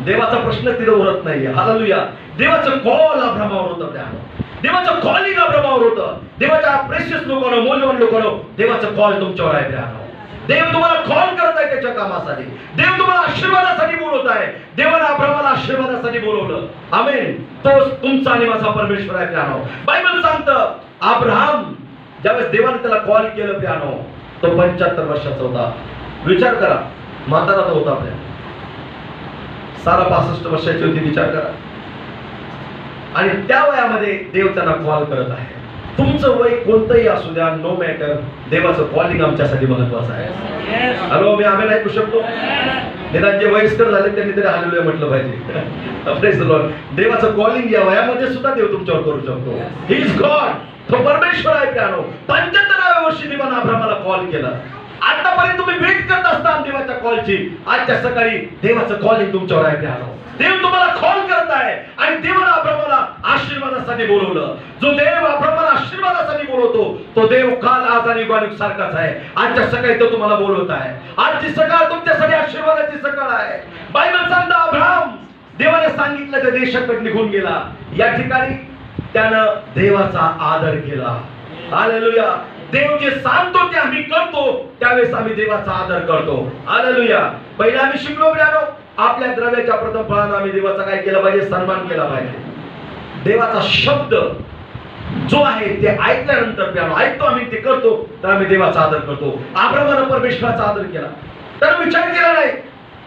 Speaker 1: देवाचा प्रश्न तिथे उरत नाहीये. हालेलुया. देवाचं कॉल अब्रामावर होतं प्यानो. देवाचं कॉलिंग अब्रामावर होतं. देवाच्या प्रेशियस लोकांनो, मौल्यवान लोकांनो, देवाचं कॉल तुमच्यावर आहे प्यानो. देव तुम्हाला कॉल करत आहे त्याच्या कामासाठी. देव तुम्हाला आशीर्वादासाठी बोलवत आहे. देवाने अब्रामाला आशीर्वादासाठी बोलवलं. आमेन. तो तुमचा आणि माझा परमेश्वर आहे प्यानो. बायबल सांगतं अब्राहम ज्यावेळेस देवाने त्याला कॉल केलं प्यानो, तो 75 वर्षाचा होता. विचार करा, म्हातारा तो होता आपल्या. सारा 65 वर्षाची होती. विचार करा. आणि त्या वयामध्ये देव त्यांना कॉल करत आहे. तुमचं वय कोणतंही असू द्या, नो मॅटर, देवाचं कॉलिंग आमच्यासाठी महत्वाचं आहे. हॅलो, मी आम्ही ऐकू शकतो. निदान जे वयस्कर झाले त्यांनी तरी हालेलुया म्हटलं पाहिजे. Praise the Lord. देवाचं कॉलिंग या वयामध्ये सुद्धा देव तुमच्यावर करू शकतो. He is God. तो परमेश्वर आहे. प्यानो 75व्या वर्षी देवाने अब्रामाला कॉल केला. आतापर्यंत तुम्ही वेट करत असता देवाच्या कॉलची. आजच्या सकाळी देवाचं कॉलिंग तुमच्यावर आहे. प्यानो देव तुम्हाला कॉल करत आहे आणि देवाने अब्रामाला आशीर्वादासाठी बोलवलं. जो देव अब्रामाला आशीर्वादासाठी बोलवतो तो देव काल, आज आणि युगानुग सारखाच आहे. आजच्या सकाळी तो तुम्हाला बोलवत आहे. आजची सकाळ तुमच्यासाठी आशीर्वादाची सकाळ आहे. बायबल सांगता अब्राम देवाने सांगितलं त्या देशाकडे निघून गेला. या ठिकाणी त्यानं देवाचा आदर केला. हालेलुया. देव जे सांगतो ते आम्ही करतो, त्यावेळेस आम्ही देवाचा आदर करतो. हालेलुया. पहिला आम्ही शिकलो प्यानो, आपल्या द्रव्याच्या प्रथम फळानं आम्ही देवाचा काय केला पाहिजे? सन्मान केला पाहिजे. देवाचा शब्द जो आहे ते ऐकल्यानंतर प्यानो ऐकतो आम्ही, ते करतो, तर आम्ही देवाचा आदर करतो. अब्रामानं परमेश्वराचा आदर केला. त्यानं विचार केला नाही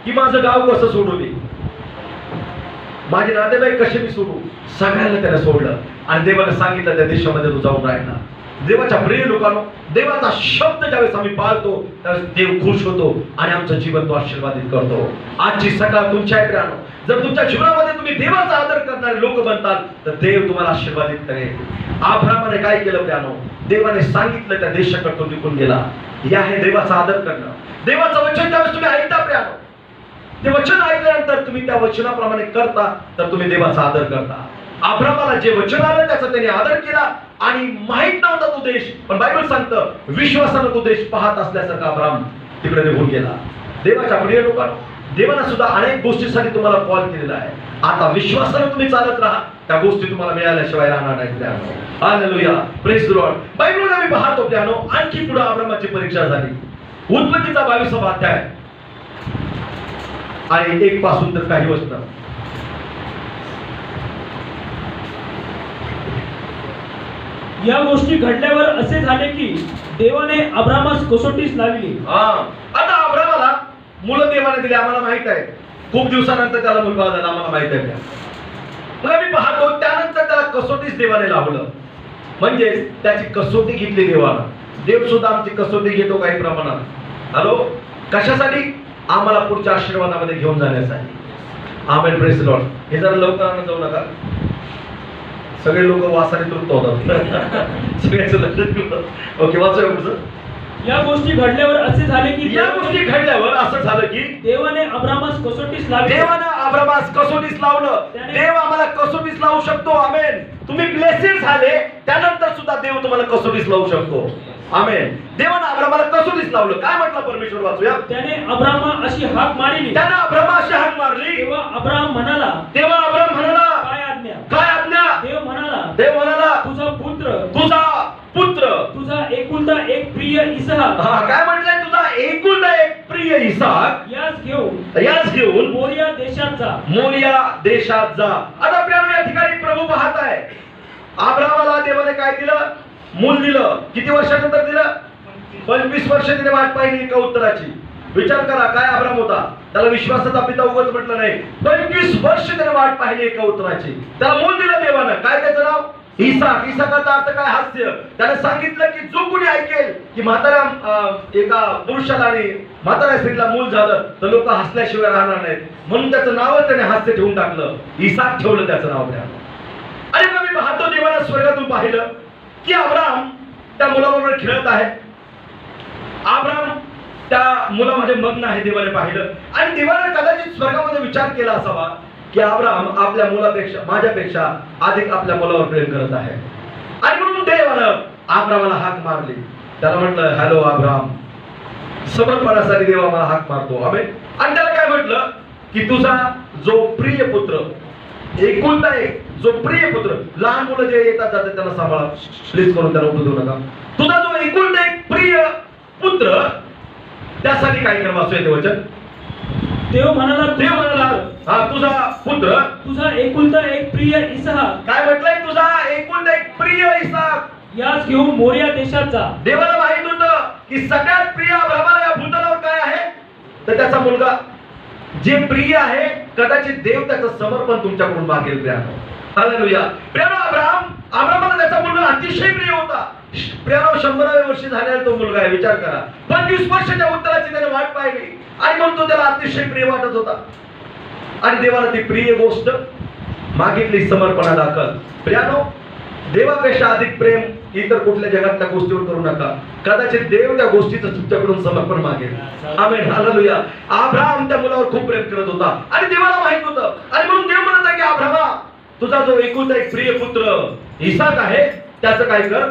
Speaker 1: की माझं गाव कसं सोडू मी, माझे नातेवाईक कसे मी सोडू. सगळ्यांना त्याने सोडलं आणि देवाने सांगितलं त्या देशामध्ये तू जाऊन राहिला. देवाच्या प्रिय लोकांनो, देवाचा शब्द ज्यावेळेस आम्ही पाळतो त्यावेळेस देव खुश होतो आणि आमचं जीवन तो आशीर्वादित करतो. आजची सकाळ तुमच्या आहे प्रियानो. जर तुमच्या जीवनामध्ये तुम्ही देवाचा आदर करणारे लोक बनताल तर देव तुम्हाला आशीर्वादित करेल. अब्रामाने काय केलं प्रियानो? देवाने सांगितलं त्या देशाकडे तो निघून गेला. हे आहे देवाचा आदर करणं. देवाचं वचन ज्यावेळेस तुम्ही ऐकता प्रियानो, ते वचन ऐकल्यानंतर तुम्ही त्या वचनाप्रमाणे करता तर तुम्ही देवाचा आदर करता. अब्रामाला जे वचन आलं त्याचा त्याने आदर केला आणि माहित नव्हता तो देश, पण बायबल सांगतं विश्वासानं तो देश पाहत असल्यासारखा अब्राम तिकडे निघून गेला. देवाच्या प्रिय लोकांनो, देवाने सुद्धा अनेक गोष्टींसाठी तुम्हाला कॉल केलेला आहे. आता विश्वासानं तुम्ही चालत राहा, त्या गोष्टी तुम्हाला मिळाल्याशिवाय राहणार नाहीत. हालेलुया. Praise the Lord. बायबलमध्ये आम्ही पाहतो प्यानो, आणखी पुढे अब्रामाची परीक्षा झाली. उत्पत्तीचा 22वा अध्याय आणि 1 पासून तर काही वचन.
Speaker 2: या गोष्टी घडल्यावर असे झाले की देवाने अब्रामास कसोटीस लावली.
Speaker 1: आता अब्रामाला मुलं देवाने दिली, आम्हाला माहित आहे. खूप दिवसानंतर त्याला मुलगा झाला, आम्हाला माहित आहे. मग आम्ही पाहतो त्यानंतर त्याला कसोटीस देवाने लावलं, म्हणजे त्याची कसोटी घेतली देवानं. देव सुद्धा आमची कसोटी घेतो काही प्रमाणात. हॅलो, कशासाठी? आम्हाला पुढच्या आशीर्वादामध्ये घेऊन जाण्यासाठी. आमेन. Praise the Lord. हे जरा लवकर जाऊ नका, सगळे लोक वासाने तृप्त होतात. सगळ्याचं लक्ष. ओके, वाचूया पुढचं.
Speaker 2: या गोष्टी घडल्यावर असे झाले की
Speaker 1: या गोष्टी घडल्यावर असं झालं की
Speaker 2: देवाने अब्रामास कसोटीस लावले.
Speaker 1: देवानं अब्रामास कसोटीस लावलं. देव आम्हाला कसोटीस लावू शकतो. आमेन. तुम्ही ब्लेसिड झाले त्यानंतर सुद्धा देव तुम्हाला कसोटीस लावू शकतो. आमेन. देवानं अब्रामाला कसोटीस लावलं. काय म्हटलं परमेश्वर? वाचूया.
Speaker 2: त्याने अब्रामा अशी हाक मारली.
Speaker 1: त्याने अब्रामा अशी हाक मारली.
Speaker 2: तेव्हा अब्राम म्हणाला. काय आज्ञा?
Speaker 1: काय आज्ञा?
Speaker 2: देव म्हणाला तुझा पुत्र तुझा एकुलता एक प्रिय इसहाक.
Speaker 1: काय म्हटलंय? तुझा एकुलता एक प्रिय इसहाक यास घेऊन
Speaker 2: मोरिया देशात जा.
Speaker 1: आता आपल्याला या ठिकाणी प्रभू पाहत आहे. अब्रामाला देवाने काय दिलं? मूल दिलं. किती वर्षानंतर दिलं? 25 वर्ष तिने वाट पाहिली एका उत्तराची. विचार करा, काय अब्राम होता? त्याला विश्वासाचा पिता उगाच म्हटलं नाही. 25 वर्ष त्याने वाट पाहिली एका उत्तराची. त्याला मूल दिलं देवानं. काय त्याचं नाव? इसाक. इसाकाचा अर्थ काय? हास्य. त्याने सांगितलं की जो कोणी ऐकेल की म्हाताऱ्या एका पुरुषाला आणि म्हाताऱ्या स्त्रीला मूल झालं तर लोक हसल्याशिवाय राहणार नाहीत, म्हणून त्याचं नावच त्याने हास्य ठेवून टाकलं. इसाक ठेवलं त्याचं नाव. आणि मग मी पाहतो देवाला स्वर्गातून पाहिलं की अब्राम त्या मुलाबरोबर खेळत आहे. अब्राम त्या मुलामध्ये मग्न आहे. देवाने पाहिलं आणि देवाने कदाचित स्वर्गामध्ये विचार केला असावा की अब्राम आपल्या मुलापेक्षा, माझ्यापेक्षा अधिक आपल्या मुलावर प्रेम करत आहे. आणि म्हणून देवानं अब्रामाला हाक मारली. त्याला म्हटलं, हॅलो अब्राम. समर्पणासाठी देव आम्हाला हाक मारतो. आमेन. आणि त्याला काय म्हटलं की तुझा जो प्रिय पुत्र, एकुलता एक जो प्रिय पुत्र, लहान मुलं जे येतात जातात त्यांना सांभाळा प्लीज करून, त्याला उठू देऊ नका. तुझा जो एकुलता एक प्रिय पुत्र, त्यासाठी काय कर. वाचूया ते वचन.
Speaker 2: देव म्हणाला
Speaker 1: तुझा पुत्र,
Speaker 2: तुझा एकुलता एक प्रिय इसहाक.
Speaker 1: काय म्हटलंय? तुझा एकुलता एक प्रिय इसहाक
Speaker 2: यास घेऊन मोरिया देशात जा.
Speaker 1: देवाला माहित होतं की सगळ्यात प्रिय अब्रामाला या भूतलावर काय आहे तर त्याचा मुलगा. जे प्रिय आहे, कदाचित देव त्याचं समर्पण तुमच्याकडून मागेल. हालेलुया. प्रियानो, अब्रामाला त्याचा मुलगा अतिशय प्रिय होता. प्रियानो, 100व्या वर्षी झालेला तो मुलगा आहे. विचार करा, 25 वर्षाच्या उत्तराची त्याने वाट पाहिली आणि म्हणून तो त्याला अतिशय प्रिय वाटत होता आणि देवाला ती प्रिय गोष्ट मागितली, समर्पणादाखल. प्रियानो, देवापेक्षा अधिक प्रेम इतर कुठल्या जगातल्या गोष्टीवर करू नका. कदाचित देव त्या गोष्टीचं तुमच्याकडून समर्पण मागेल. आमेन. हालेलुया. अब्राम त्या मुलावर खूप प्रेम करत होता आणि देवाला माहित होतं आणि म्हणून देव म्हणत आहे की अब्रामा, तुझा जो एकुलता एक प्रिय पुत्र इसाक आहे त्याचं काय कर,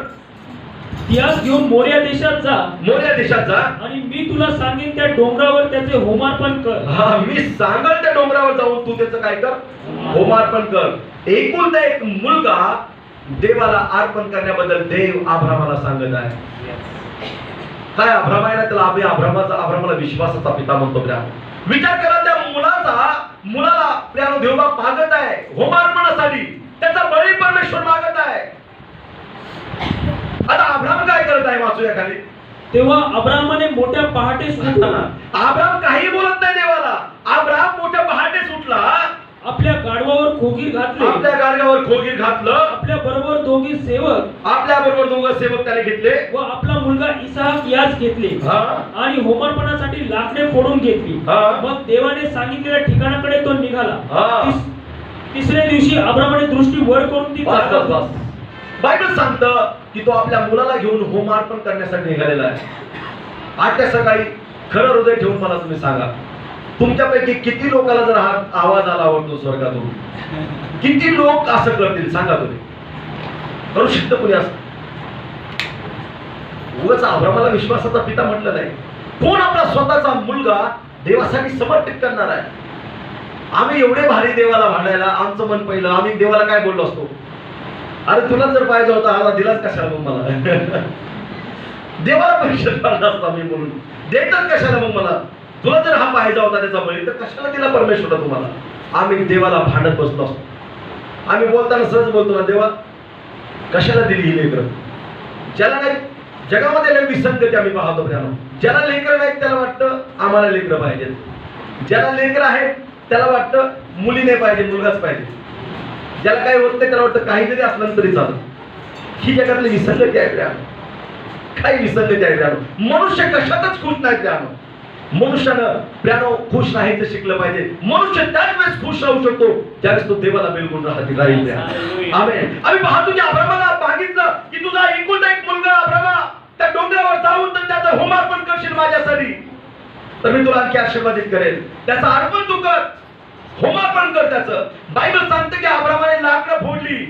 Speaker 2: त्यास घेऊन मोर्या देशात जा.
Speaker 1: मोर्या देशात जा
Speaker 2: आणि मी तुला सांगेन त्या डोंगरावर त्याचे होमार्पण कर.
Speaker 1: हा, मी सांगल त्या डोंगरावर जाऊन तू त्याचं काय कर, होमार्पण कर. एकुलता एक मुलगा देवाला अर्पण करण्याबद्दल देव अब्रामाला सांगत आहे. काय अब्राम आहे ना, त्याला अब्रामाला विश्वासाचा पिता म्हणतो. विचार करा, त्या मुलाला प्रियानो देवबाप मागत आहे होमार्पणासाठी, त्याचा बळी परमेश्वर मागत आहे. आता अब्राम काय करत आहे वाचूया खाली.
Speaker 2: तेव्हा अब्रामाने मोठ्या पहाटे सुटला.
Speaker 1: अब्राम काही बोलत नाही देवाला. अब्राम मोठ्या पहाटे सुटला,
Speaker 2: आपल्या गाढवावर खोगीर घातले,
Speaker 1: आपल्या गाडग्यावर खोगीर घातलं,
Speaker 2: आपल्या बरोबर दोघी सेवक,
Speaker 1: आपल्या बरोबर दोघं सेवक त्याने घेतले
Speaker 2: व आपला मुलगा इसाक यास घेतले आणि होमार्पणासाठी लाकडे फोडून घेतली. मग देवाने सांगितलेल्या ठिकाणाकडे तो निघाला. तिसऱ्या दिवशी अब्रामाने दृष्टी वर करून ती
Speaker 1: बायबल सांगतं की तो आपल्या मुलाला घेऊन होमार्पण करण्यासाठी निघालेला आहे. आजच्या सकाळी खरं हृदय ठेवून मला तुम्ही सांगा, तुमच्यापैकी किती लोकांना जर हा आवाज आला आवडतो स्वर्गातून, किती लोक असं करतील सांगा तुम्ही? करू शकतो कोणी असं? उगाच अब्रामाला विश्वासाचा पिता म्हटलं नाही. कोण आपला स्वतःचा मुलगा देवासाठी समर्पित करणार आहे? आम्ही एवढे भारी देवाला भांडायला, आमचं मन पहिलं, आम्ही देवाला काय बोललो असतो, अरे तुला जर पाहिजे होता आला दिलाच कशाला मग मला? देवाला परीक्षा पाडला असता मी म्हणून, देतात कशाला मग मला? तुला जर हा पाहिजे होता त्याचा बळी तर कशाला दिला परमेश्वर तुम्हाला? आम्ही देवाला भांडत बसलो असतो. आम्ही बोलताना सहज बोलतो ना, देवा कशाला दिली ही लेकरं? ज्याला नाही, जगामध्ये लय विसंगती आम्ही पाहतो. ज्याला लेकरं नाही त्याला वाटतं आम्हाला लेकरं पाहिजे, ज्याला लेकरं आहेत त्याला वाटतं मुली नाही पाहिजे, मुलगाच पाहिजे. ज्याला काही होत नाही त्याला वाटतं काही जरी असलं तरी चालत. ही जगातली विसंगती आहे. काही विसंगती आहे. मनुष्य कशातच खुश नाही. मनुष्यानं प्रियानो खुश राहायचं शिकलं पाहिजे. मनुष्य त्याच वेळेस खुश राहू शकतो ज्यावेळेस तो देवाला बिलकुल राहील. आमेन. आम्ही पाहतो की अब्रामाला मागितलं की तुझा एकुलता एक मुलगा अब्रामा त्या डोंगरावर जाऊन तर त्याचं होमार्पण करशील माझ्यासाठी, तर मी तुला आणखी आशीर्वादित करेल. त्याचं अर्पण तू कर, होमार्पण कर त्याचं. बायबल सांगते की अब्रामाने लाकडं फोडली,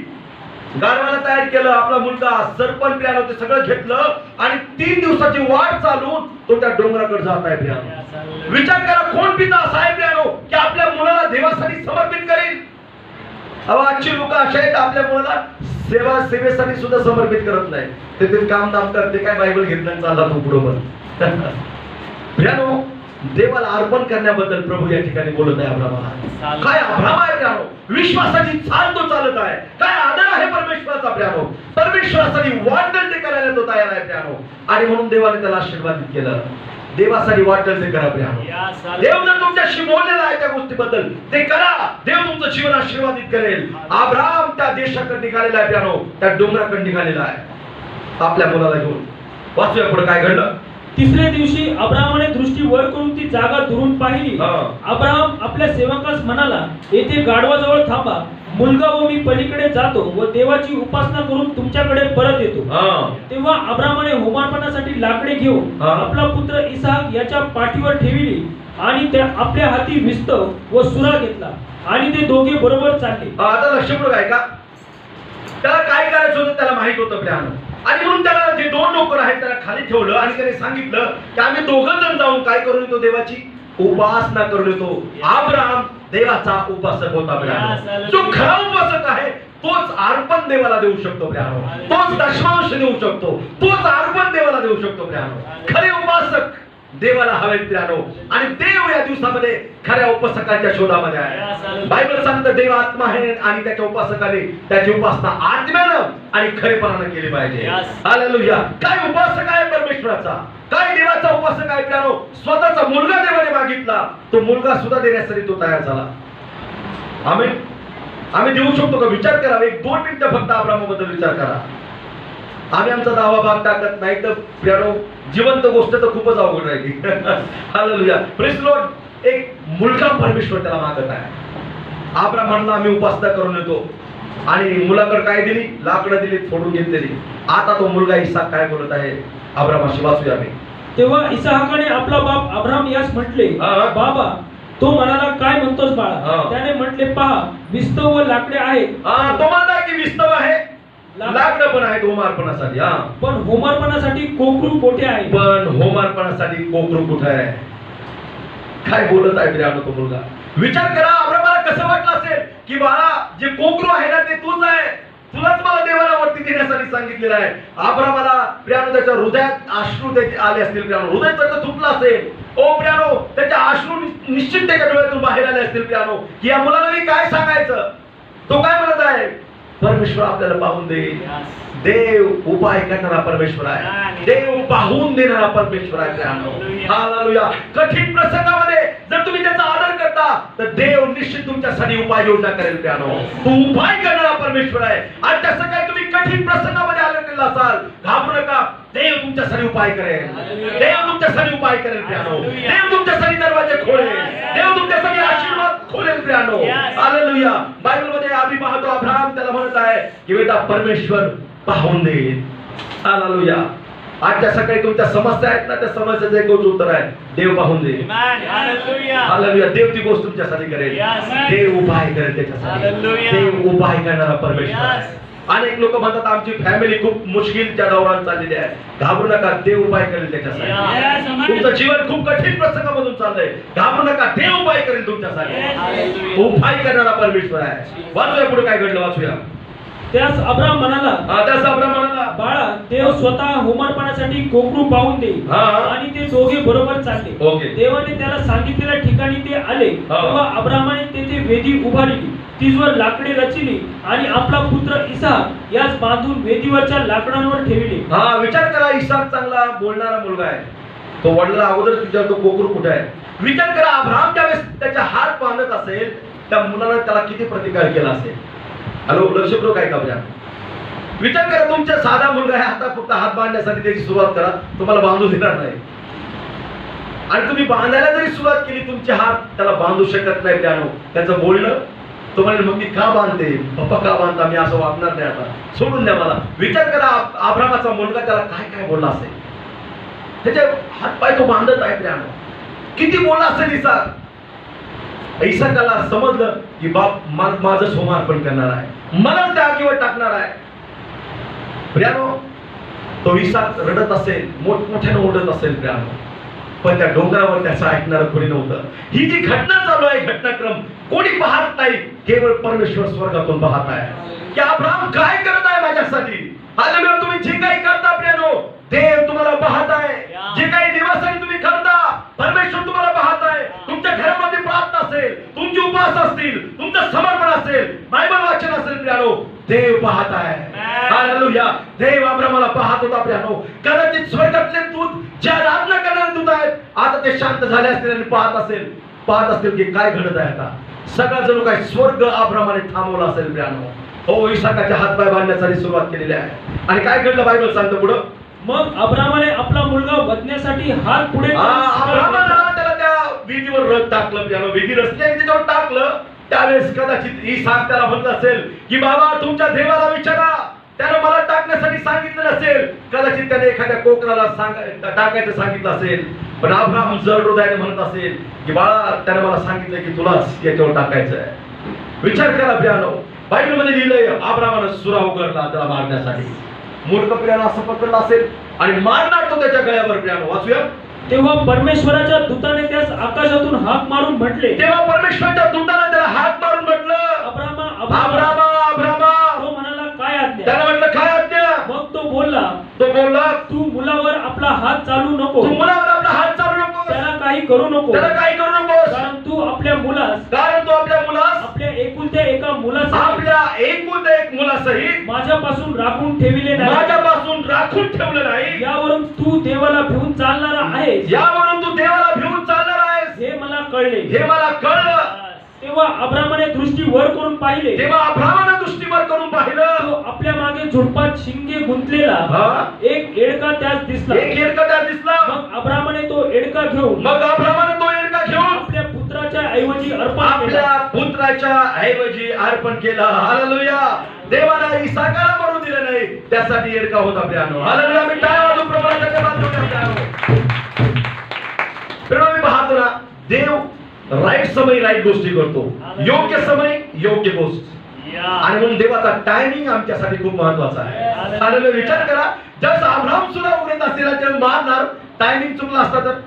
Speaker 1: गाढवाला तयार केलं, आपला मुलगा सरपण प्रियानो ते सगळं घेतलं आणि 3 दिवसाची वाट चालून तो त्या डोंगराकडे जात आहे. प्रियानो, विचार करा, कोण पिता असा आहे प्रियानो की आपल्या मुलाला देवासाठी समर्पित करेल? आजची लोक अशा आहेत, आपल्या मुलाला सेवेसाठी सुद्धा समर्पित करत नाही. ते काम दाम करते, काय बायबल घेतलं चालला तो बरोबर. प्रियानो, देवाला अर्पण करण्याबद्दल प्रभू या ठिकाणी बोलत आहे अब्रामाला. काय अब्राम आहे प्रियानो, विश्वासाची चाल तो चालत आहे. काय आदर आहे परमेश्वराचा प्रियानो, परमेश्वरासाठी वाटल ते करायला तो तयार आहे प्रियानो. आणि म्हणून देवाने त्याला आशीर्वादित केलं. देवासाठी वाटल ते करा प्रियानो. देव जर तुमच्याशी बोललेला आहे त्या गोष्टीबद्दल ते करा, देव तुमचं जीवन आशीर्वादित करेल. अब्राम त्या देशाकडे निघालेला आहे प्रियानो, त्या डोंगराकडे निघालेला आहे आपल्या मुलाला घेऊन. वाचूया पुढे काय घडलं.
Speaker 2: तिसऱ्या दिवशी अब्रामाने दृष्टी वर करून ती जागा दुरून पाहिली. अब्राम आपल्या सेवकास म्हणाला, येथे गाढवाजवळ थांबा, मुलगा व मी पलीकडे जातो व देवाची उपासना करून तुमच्याकडे परत येतो. तेव्हा अब्रामाने होमार्पणासाठी लाकडे घेऊन आपला पुत्र इसाक याच्या पाठीवर ठेवली आणि त्या आपल्या हाती विस्तव व सुरा घेतला आणि ते दोघे बरोबर चालले.
Speaker 1: आता लक्ष पुढे काय का, त्याला काय करायचं होतं त्याला माहित होतं प्रियानो. आणि म्हणून त्याला जे 2 नोकर आहेत त्याला खाली ठेवलं आणि त्याने सांगितलं की आम्ही दोघं जण जाऊन काय करून येतो, देवाची उपासना करून येतो. अब्राम देवाचा उपासक होता प्रियानो. जो खरा उपासक आहे तोच अर्पण देवाला देऊ शकतो प्रियानो, तोच दशमांश देऊ शकतो, तोच अर्पण देवाला देऊ शकतो प्रियानो. खरे उपासक देवाला हवे प्रियानो. आणि देव या दिवसामध्ये खऱ्या उपासकांच्या शोधामध्ये आहे. बायबल सांगतं देव आत्मा आहे आणि त्याच्या उपासकाने त्याची उपासना आत्म्यानं आणि खरेपणानं केली पाहिजे. हालेलुया. काय उपासक आहे परमेश्वराचा, काय देवाचा उपासक आहे प्रियानो. स्वतःचा मुलगा देवाने मागितला, तो मुलगा सुद्धा देण्यासाठी तो तयार झाला. आमेन. आम्ही देऊ शकतो का? विचार करा, एक 2 मिनिटं फक्त अब्रामाबद्दल विचार करा. आम्ही आमचा दावा भाग टाकत नाही तर प्रियानो, जिवंत गोष्ट तर खूपच अवघड राहिली. Hallelujah, praise Lord. एक मुलगा परमेश्वर त्याला मागत आहे. अब्राम म्हणला आम्ही उपासना करून येतो, आणि मुलाकडे काय दिली? लाकडं दिली, फोडून घेतलेली. आता तो मुलगा इसाक काय बोलत आहे अब्रामाशी, वाचूया आम्ही.
Speaker 2: तेव्हा इसाहाकाने आपला बाप अब्राम यास म्हटले,
Speaker 1: हा.
Speaker 2: बाबा. तो म्हणाला, काय म्हणतोस बाळा?
Speaker 1: हा.
Speaker 2: त्याने म्हटले, पहा, विस्तव व लाकडे आहेत.
Speaker 1: तो म्हणताय की विस्तव आहे, लाकडं पण आहेत होमार्पणासाठी.
Speaker 2: पण होमार्पणासाठी कोकरू कोठे आहे?
Speaker 1: पण होमार्पणासाठी कोकरू कुठे आहे? काय बोलत आहे प्रियानो तो मुलगा? विचार करा, अब्रामाला कसं वाटलं असेल की बाळा, जे कोकरू आहे ना ते तूच आहे, तुलाच मला देवाला वरती देण्यासाठी सांगितलेलं आहे. अब्रामाला प्रियानो त्याच्या हृदयात अश्रू त्याचे आले असतील. प्रियानो, हृदय त्याचं तुटलं असेल. ओ प्रियानो, त्याच्या अश्रू निश्चित त्याच्या डोळ्यातून बाहेर आले असतील. प्रियानो, की या मुलाला मी काय सांगायचं? तो काय म्हणत आहे? परमेश्वर आपल्याला पाहून देईल. देव उपाय करणारा परमेश्वर आहे. देव पाहून देणारा परमेश्वर आहे. हालेलुया. कठीण प्रसंगामध्ये जर तुम्ही त्याचा आदर करता तर देव निश्चित तुमच्यासाठी उपाय योजना करेल. प्रियानो, तो उपाय करणारा परमेश्वर आहे. आणि तसं काही तुम्ही कठीण प्रसंगामध्ये आलेला असाल, घाबरू नका. देव तुमच्यासाठी उपाय करेल. देव तुमच्यासाठी उपाय करेल. प्रियानो, देव तुमच्यासाठी दरवाजे खोलेल. देव तुमच्यासाठी आशीर्वाद खोलेल. प्रियानो, हालेलुया. बायबलमध्ये आम्ही पाहतो अब्राहम त्याला म्हणत आहे की बेटा, परमेश्वर पाहून देईल. हालेलुया. आजच्या सकाळी तुमच्या समस्या आहेत ना, त्या समस्याचं एकच उत्तर आहे, देव पाहून देईल. हालेलुया. देव ती गोष्ट तुमच्यासाठी करेल. देव उपाय करेल त्याच्यासाठी. देव उपाय करणारा परमेश्वर आहे. अनेक लोक म्हणतात आमची फॅमिली खूप मुश्किलच्या दौरान चाललेली आहे. घाबरू नका, देव उपाय करेल त्याच्यासाठी. तुमचं जीवन खूप कठीण प्रसंगामधून चाललंय, घाबरू नका, देव उपाय करेल तुमच्यासाठी. उपाय करणारा परमेश्वर आहे. वाचूया पुढे काय घडलं, वाचूया.
Speaker 2: त्यास अब्राम म्हणाला,
Speaker 1: बाळा,
Speaker 2: देव स्वतः होमार्पणासाठी कोकरू पाहून देईल. आणि ते दोघे बरोबर चालले. देवाने त्याला सांगितलेल्या ठिकाणी ते आले. तेव्हा अब्रामाने तेथे वेदी उभारली, तिजवर लाकडे रचली आणि आपला पुत्र इसाक यास बांधून वेदीवरच्या लाकडांवर ठेवले.
Speaker 1: विचार करा, इसाक चांगला बोलणारा मुलगा आहे. तो वडिला अगोदर विचारतो कोकरू कुठे आहे. विचार करा, अब्राम ज्यावेळेस त्याचा हात बांधत असेल त्या मुलाला त्याला किती प्रतिकार केला असेल. हॅलो, लक्षपूर्वक काय का? विचार करा, तुमचा साधा मुलगा आहे, आता फक्त हात बांधण्यासाठी त्याची सुरुवात करा, तुम्हाला बांधू देणार नाही. आणि तुम्ही बांधायला जरी सुरुवात केली, तुमचे हात त्याला बांधू शकत नाही. त्यानं त्याचं बोलणं, तो म्हणेल मग मी का बांधते, पप्पा का बांधता, मी असं वागणार नाही, आता सोडून द्या मला. विचार करा, अब्रामाचा मुलगा त्याला काय काय बोलला असेल. त्याचे हात पाय तो बांधत आहे. त्यानं किती बोलला असेल इसाक. इसाकाला समजलं की बाप माझं सोमार्पण करणार आहे, मलाच त्या आगीवर टाकणार आहे. प्रियानो, तो इसाक रडत असेल, मोठमोठ्यानं ओरडत असेल. प्रियानो, पण त्या डोंगरावर त्याचं ऐकणारं कोणी नव्हतं. ही जी घटना चालू आहे, घटनाक्रम कोणी पाहत नाही, केवळ परमेश्वर स्वर्गातून पाहत आहे की अब्राम काय करत आहे माझ्यासाठी. हालेलुया. तुम्ही जे काही करता प्रियानो, देव तुम्हाला पाहत आहे. जे काही देवासाठी तुम्ही करता, परमेश्वर तुम्हाला पाहत आहे. तुमच्या घरामध्ये प्रार्थना असेल, तुमची उपवास असतील, तुमचं समर्पण असेल, बायबल वाचन असेल, प्रियानो, देव पाहत आहे. हालेलुया. देव अब्रामाला पाहत होता. प्रियानो, कदाचित स्वर्गातले दूत ज्या आराधना करणारे दूत आहेत, आता ते शांत झाले असतील आणि पाहत असतील की काय घडत आहे. आता सगळा जणू काय स्वर्ग अब्रामाने थांबवला असेल. प्रियानो, हो, इसाकाचे हातपाय बांधण्यासाठी सुरुवात केलेली आहे. आणि काय घडलं बायबल सांगतं पुढं.
Speaker 2: मग अब्रामाने आपला मुलगा वधण्यासाठी हात पुढे
Speaker 1: अब्रामाला त्याला त्या विधीवर रथ टाकलं. प्रियानो, विधी रस्त्याने त्याच्यावर टाकलं. त्यावेळेस कदाचित इसाक त्याला म्हणलं असेल की बाबा, तुमच्या देवाला विचारा, त्यानं मला टाकण्यासाठी सांगितलं नसेल. कदाचित त्याने एखाद्या कोकणाला टाकायचं सांगितलं असेल. पण अब्राम जड हृदयाने म्हणत असेल की बाळा, त्याने मला सांगितलं की तुलाच याच्यावर टाकायचं आहे. विचार करा प्रियानो, बायबलमध्ये लिहिलंय अब्रामानं सुरा उघडला त्याला मारण्यासाठी. मूर्ख प्रियानं असं पकडलं असेल आणि मारणार तो त्याच्या गळ्यावर. प्रियानो, वाचूया.
Speaker 2: तेव्हा परमेश्वराच्या दूताने त्यास आकाशातून हाक मारून म्हटले.
Speaker 1: तेव्हा परमेश्वराच्या दूताने त्याला हाक मारून म्हटलं,
Speaker 2: अब्रामा,
Speaker 1: अब्रामा, अब्रामा.
Speaker 2: तो म्हणाला, काय आज्ञा.
Speaker 1: त्याला म्हटलं, काय आज्ञा.
Speaker 2: मग तो बोलला,
Speaker 1: तू
Speaker 2: मुलावर आपला हात चालू नको.
Speaker 1: तू मुलावर आपला हात चालू नको.
Speaker 2: त्याला काही करू नको.
Speaker 1: त्याला काही करू नकोस.
Speaker 2: कारण तू आपल्या मुलास आपल्या एकुलत्या एका मुलास माझ्यापासून राखून ठेवले नाही. यावरून तू देवाला भिवून चालणारा आहेस.
Speaker 1: यावरून तू देवाला भिवून चालणार आहेस.
Speaker 2: हे मला कळले.
Speaker 1: हे मला कळलं.
Speaker 2: तेव्हा अब्रामाने दृष्टी वर करून पाहिले,
Speaker 1: तेव्हा अब्रामाने दृष्टीवर करून पाहिलं,
Speaker 2: तो आपल्या मागे झुडपात शिंगे गुंतलेला
Speaker 1: हा?
Speaker 2: एक एडका त्यास दिसला.
Speaker 1: एक एडका त्यात दिसला.
Speaker 2: मग अब्रामाने तो एडका घेऊन
Speaker 1: मग अब्रामाने तो एडका घेऊन
Speaker 2: आपल्या पुत्राच्या ऐवजी अर्पण केला.
Speaker 1: आपल्या पुत्राच्या ऐवजी अर्पण केला. हालेलुया. देवाला इसाकाला मरू दिले नाही, त्यासाठी एडका होता प्रियानो. हालेलुया. मी टाळ्या वाजवून प्रभूला धन्यवाद देऊया प्रियानो. प्रियानो, मी पाहतो ना, देव राईट समय राईट गोष्टी करतो, योग्य समय योग्य गोष्ट. आणि म्हणून देवाचा टायमिंग आमच्यासाठी खूप महत्वाचा आहे. हालेलुया. विचार करा, जर अब्राम सुद्धा उघडत असेल तर मारणार, टायमिंग चुकला असता तर.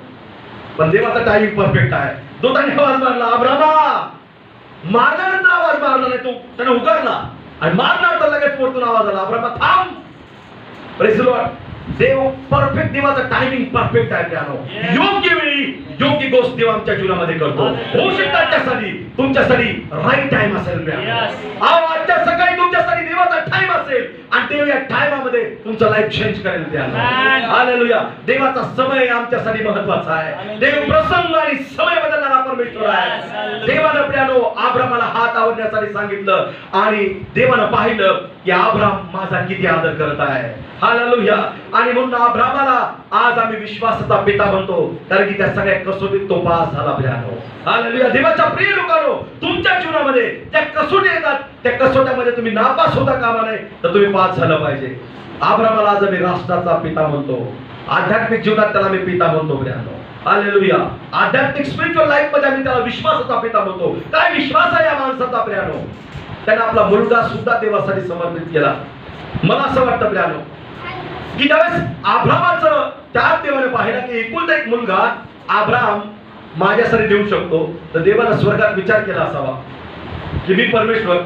Speaker 1: पण देवाचा टायमिंग परफेक्ट आहे. दूताने आवाज मारला, अब्रामा. मारल्यानंतर आवाज मारला नाही, तो त्याने उगारला आणि मारणार तर लगेच वरतून आवाज आला, अब्रामा थांब. Praise the lord. देव परफेक्ट, देवाचा टायमिंग परफेक्ट आहे प्रियानो. योग्य वेळी योग्य गोष्ट देव आमच्या जीवनामध्ये करतो. होऊ शकतं आजच्यासाठी तुमच्यासाठी राईट टाइम असेल प्रियानो. आजच्या सकाळी तुमच्यासाठी देवाचा टाइम असेल आणि देव या टाइमामध्ये तुमचं लाईफ चेंज करेल प्रियानो. हालेलुया. देवाचा समय आमच्यासाठी महत्वाचा आहे. देव प्रसंग आणि समय बदलणारा परमेश्वर आहे. देवानं प्रियानो अब्रामाला हात आवरण्यासाठी सांगितलं आणि देवानं पाहिलं की अब्राम माझा किती आदर करत आहे. हालेलुया. आणि म्हणून अब्रामाला आज आम्ही विश्वासाचा पिता म्हणतो, कारण की त्या सगळ्या कसोटीत तो पास झाला प्रियानो. हालेलुया. देवाच्या प्रिय लोकांनो, तुमच्या जीवनामध्ये त्या कसोटी येतात, त्या कसोट्यामध्ये तुम्ही नापास होता कामा नये, तर तुम्ही पास झालं पाहिजे. अब्रामाला आज आम्ही राष्ट्राचा पिता म्हणतो, आध्यात्मिक जीवनात त्याला आम्ही पिता म्हणतो प्रियानो. हालेलुया. आध्यात्मिक स्पिरिच्युअल लाईफ मध्ये आम्ही त्याला विश्वासाचा पिता म्हणतो. काय विश्वास आहे या माणसाचा प्रियानो. त्याने आपला मुलगा सुद्धा देवासाठी समर्पित केला. मला असं वाटतं प्रियानो की ज्यावेळेस अब्रामाचं त्या देवाने पाहिलं की एकुलता एक मुलगा अब्राम माझ्यासाठी देऊ शकतो, तर देवाने स्वर्गात विचार केला असावा की मी परमेश्वर,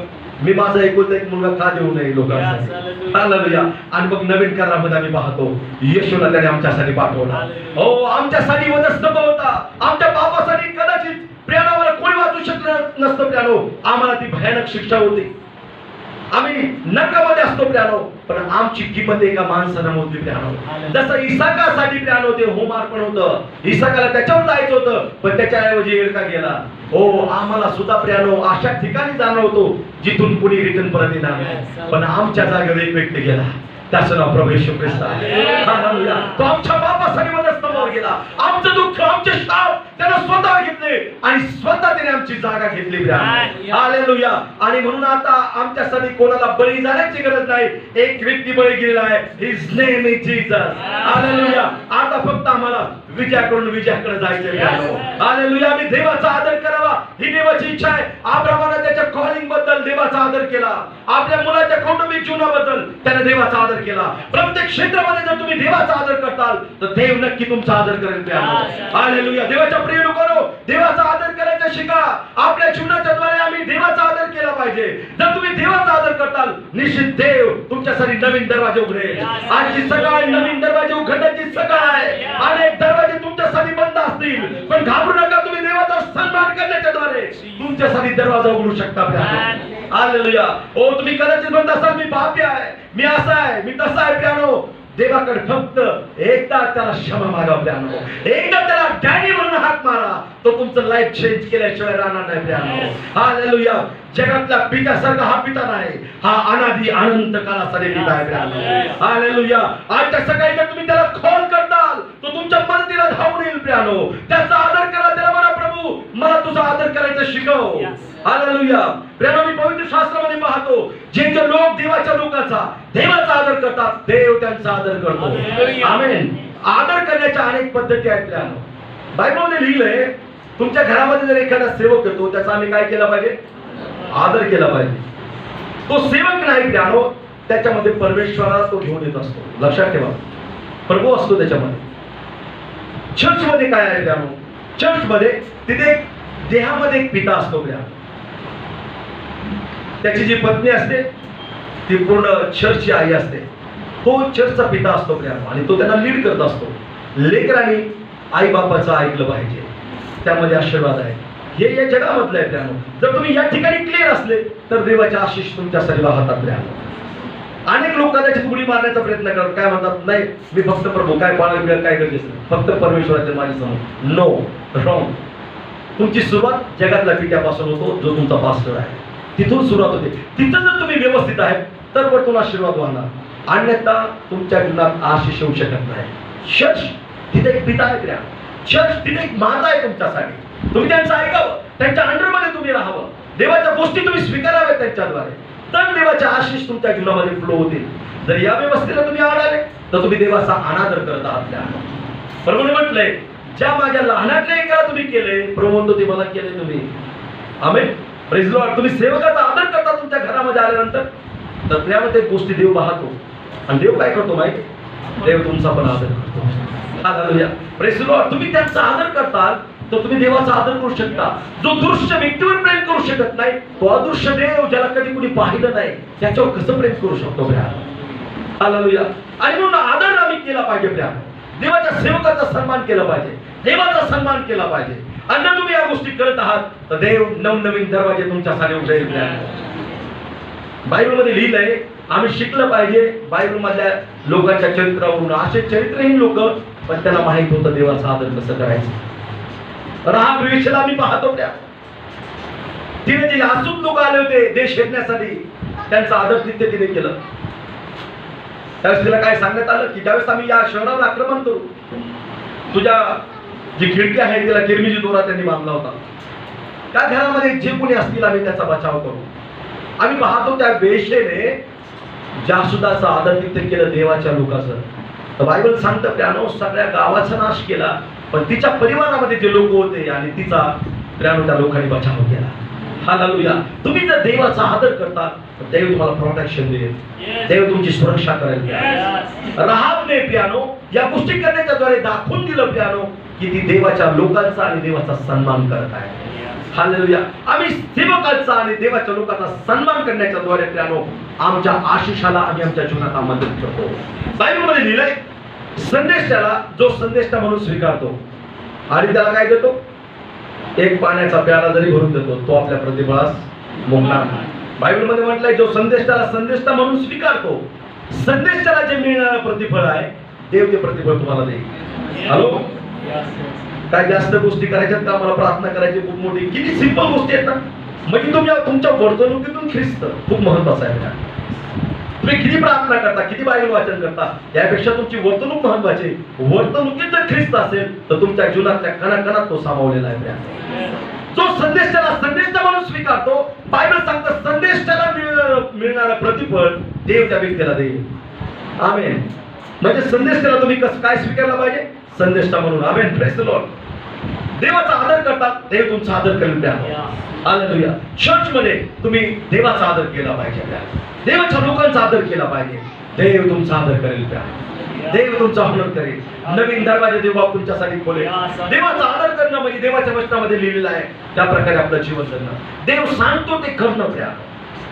Speaker 1: मी माझा एकुलता एक मुलगा का देऊ नये लोकांसाठी. हालेलुया. आणि मग नवीन करारामध्ये आम्ही पाहतो येशूला त्याने आमच्यासाठी पाठवला. हो, आमच्यासाठी वधस्तंभ होता, आमच्या पापासाठी कदाचित प्रियानावर कोणी वाचू शकलं नसतं प्रियानो. आम्हाला ती भयानक शिक्षा होती, आम्ही नरकामध्ये असतो प्रियानो, पण आमची किंमत एका माणसानं मोजली प्रियानो. जसं इसाकासाठी प्रियानो ते होम अर्पण होतं, इसाकाला त्याच्यावर जायचं होतं, पण त्याच्याऐवजी एडका गेला. हो, आम्हाला सुद्धा प्रियानो अशा ठिकाणी जाणं होतो जिथून कुणी रिटर्न परत येणार नाही, पण आमच्या जागेवर एक व्यक्ती गेला, त्याचं नाव प्रभू येशू ख्रिस्त आहे. हालेलुया. तो आमच्या पापासाठी वधस्तंभावर गेला, आमचं दुःख आमचे शाप त्यानं स्वतः घेतले आणि स्वतः त्याने आमची जागा घेतली. हालेलुया. आणि म्हणून आता आमच्यासाठी कोणाला बळी जाण्याची गरज नाही, एक व्यक्ती बळी गेलेला आहे, his name is Jesus. Hallelujah. आता फक्त आम्हाला विजयाकडून विजयाकडे जायचे. हालेलुया. आम्ही देवाचा आदर करावा ही देवाची इच्छा आहे. अब्रामाने त्याच्या कॉलिंग बद्दल देवाचा आदर केला, आपल्या मुलाच्या कौटुंबिक जीवनाबद्दल त्याने देवाचा आदर केला. प्रत्येक क्षेत्रामध्ये जर तुम्ही देवाचा आदर करताल तर देव नक्की तुमचा आदर करेल. हालेलुया. देवाच्या प्रिय लोकांनो, देवाचा आदर करायचा शिका. आपल्या जीवनाच्या द्वारे आम्ही देवाचा आदर केला पाहिजे. जर तुम्ही देवाचा आदर करताल, निश्चित देव तुमच्यासाठी नवीन दरवाजे उघडेल. आजची सकाळ नवीन दरवाजे उघडण्याची सकाळ आहे. अनेक दरवाजे तुमच्यासाठी बंद असतील, पण घाबरू नका. तुम्ही देवाचा सन्मान करण्याच्या द्वारे तुमच्यासाठी दरवाजा उघडू शकता. हालेलुया. ओ, तुम्ही कदाचित म्हणत असाल मी पापी आहे, मी असा आहे, मी तसा आहे प्रियानो. देवाकडे फक्त एकदा त्याला क्षमा मागा प्रियानो, एकदा त्याला डॅडी म्हणून हाक मारा, तो तुमचं लाईफ चेंज केल्याशिवाय राहणार नाही प्रियानो. हालेलुया. जगातल्या पित्यासारखा हा पिता नाही, हा अनादी अनंत काळासाठी पिता आहे प्रियानो. हालेलुया. आजच्या सकाळी जर तुम्ही त्याला कॉल करताल, तो तुमच्या मदतीला धावून येईल प्रियानो. त्याचा आदर करा, त्याला म्हणा प्रभू मला तुझा आदर करायचं शिकव. हालेलुया. प्रियानो, मी पवित्र शास्त्रामध्ये पाहतो जे जे लोक देवाच्या लोकांचा देवाचा आदर करतात, देव त्यांचा आदर करतो. आमेन. आदर करण्याच्या अनेक पद्धती आहेत प्रियानो. बायबलमध्ये लिहिलंय, तुमच्या घरामध्ये जर एखादा सेवक येतो, त्याचा आम्ही काय केला पाहिजे? आदर केला पाहिजे. तो सेवक नाही प्रियानो, त्याच्यामध्ये परमेश्वराला तो घेऊन येत असतो. लक्षात ठेवा, प्रभू असतो त्याच्यामध्ये. चर्च मध्ये काय आहे प्रियानो? चर्च मध्ये तिथे देहामध्ये एक पिता असतो प्रियानो. त्याची जी पत्नी असते ती पूर्ण चर्चची आई असते. तो चर्चचा पिता असतो प्रियानो आणि तो त्यांना लीड करत असतो. लेकरांनी आई बापाचं ऐकलं पाहिजे, त्यामध्ये आशीर्वाद आहे. हे या जगामधलं आहे प्रियानो. जर तुम्ही या ठिकाणी क्लिअर असले तर देवाचे आशीष तुमच्यासाठी वाहतात प्रियानो. अनेक लोक कदाचित उडी मारण्याचा प्रयत्न करतात, काय म्हणतात, नाही मी फक्त प्रभू काय पाळलं काय गरजेचं, फक्त परमेश्वराचे माझे समोर. No, wrong. तुमची सुरुवात जगातल्या पिट्यापासून होतो, जो तुमचा पास्टर आहे तिथून सुरुवात होते. तिथं जर तुम्ही व्यवस्थित आहे तर वरतून आशीर्वाद होणार, अन्यथा तुमच्या जीवनात आशिष होऊ शकत नाही. चर्च तिथे एक पिता आहे, चर्च तिथे एक माता आहे तुमच्यासाठी. तुम्ही त्यांचं ऐकावं, त्यांच्या अंडरमध्ये तुम्ही राहावं, देवाच्या गोष्टी तुम्ही स्वीकाराव्या त्यांच्याद्वारे, तर देवाचे आशिष तुमच्या जीवनामध्ये फ्लो होतील. जर या व्यवस्थेला तुम्ही आडाले तर तुम्ही देवाचा अनादर करत आहात. प्रभूने म्हटलंय, ज्या माझ्या लहानातल्या एकाला तुम्ही केले, प्रभू म्हणतो ते मला केले तुम्ही. आमेन. Praise Lord. तुम्ही सेवकाचा आदर करता तुमच्या घरामध्ये आल्यानंतर, तर त्यामध्ये गोष्टी देव पाहतो. आणि देव काय करतो माहिती? देव तुमचा पण आदर करतो. हालेलुया. Praise Lord. तुम्ही त्यांचा आदर करताल तर तुम्ही देवाचा आदर करू शकता. जो दृश्य व्यक्तीवर प्रेम करू शकत नाही, तो अदृश्य देव ज्याला कधी कुणी पाहिलं नाही त्याच्यावर कसं प्रेम करू शकतो? हालेलुया. आणि म्हणून आदर आम्ही केला पाहिजे. देवाच्या सेवकाचा सन्मान केला पाहिजे, देवाचा सन्मान केला पाहिजे. आणि जर तुम्ही या गोष्टी करत आहात तर देव नवनवीन दरवाजे तुमच्यासाठी उघडेल. बायबलमध्ये लिहिलंय, आम्ही शिकलं पाहिजे बायबल मधल्या लोकांच्या चरित्रावरून. असे चरित्रहीन लोक, पण त्याला माहित होतं देवाचा आदर कसं करायचं. राहाब वेश्येला आम्ही पाहतो, तिने जे आसूत लोक आले होते देश फेडण्यासाठी, त्यांचा आदर तिने केलं. त्यावेळेस तिला काय सांगण्यात आलं की ज्यावेळेस आम्ही या शहरावर आक्रमण करू, तुझ्या जी खिडकी आहे तिला किरमिजी दोरा त्यांनी बांधला होता. त्या घरामध्ये जे कोणी असतील आम्ही त्याचा बचाव करू. आम्ही पाहतो त्या वेश्येने जासुदाचा आदर तिथे केलं देवाच्या लोकांचं. तर बायबल सांगतं प्यानो सगळ्या गावाचा नाश केला, पण तिच्या परिवारामध्ये जे लोक होते आणि तिचा प्यानो त्या लोकांनी बचाव केला. हालेलुया. तुम्ही जर देवाचा आदर करता तर देव तुम्हाला प्रोटेक्शन देईल, देव तुमची सुरक्षा करेल. राहाबने प्यानो या गोष्टी करण्याच्या द्वारे दाखवून दिलं प्यानो की ती देवाच्या लोकांचा आणि देवाचा सन्मान करत आहे. हालेलुया. आम्ही सेवकांचा आणि देवाच्या लोकांचा सन्मान करण्याच्या द्वारे प्यानो आमच्या आशिषाला आम्ही आमच्या जीवनात मदत करतो. बायबलमध्ये लिहिलंय, संदेशाला जो संदेष्टा म्हणून स्वीकारतो आणि त्याला काय देतो? एक पाण्याचा प्याला जरी भरून देतो, तो आपल्या प्रतिफळास मुकणार नाही. बायबलमध्ये म्हटलंय, जो संदेशाला संदेष्टा म्हणून स्वीकारतो, संदेशाला जे मिळणारं प्रतिफळ आहे देव ते प्रतिफळ तुम्हाला देईल. हॅलो. काय जास्त गोष्टी करायच्यात का? मला प्रार्थना करायची खूप मोठी, किती सिंपल गोष्टी आहेत ना. म्हणजे तुम्ही तुमच्या वर्तणुकीतून ख्रिस्त खूप महत्वाचं आहे. तुम्ही किती प्रार्थना करता, किती बायबल वाचन करता, यापेक्षा तुमची वर्तणूक महत्वाची. वर्तणुकीत जर ख्रिस्त असेल तर तुमच्या जीवनातल्या कणाकणात तो सामावलेला आहे. जो संदेशाला संदेष्टा म्हणून स्वीकारतो, बायबल सांगतं संदेशाला मिळणारं प्रतिफळ देव त्या व्यक्तीला देईल. आमेन. म्हणजे संदेशाला तुम्ही कसं काय स्वीकारला पाहिजे? संदेष्टा म्हणून. आमेन. Praise the Lord. देवाचा आदर करतात, देव तुमचा आदर करेल. हालेलुया. चर्च मध्ये तुम्ही देवाचा आदर केला पाहिजे, देवाच्या लोकांचा आदर केला पाहिजे. देव तुमचा आदर करेल, देव तुमचा ऑनर करेल. नवीन दरवाजे देव तुमच्यासाठी खोलेल. देवाचा आदर करणं म्हणजे देवाच्या वचनामध्ये लिहिलेलं आहे त्या प्रकारे आपलं जीवन जगणं. देव सांगतो ते करणं द्या.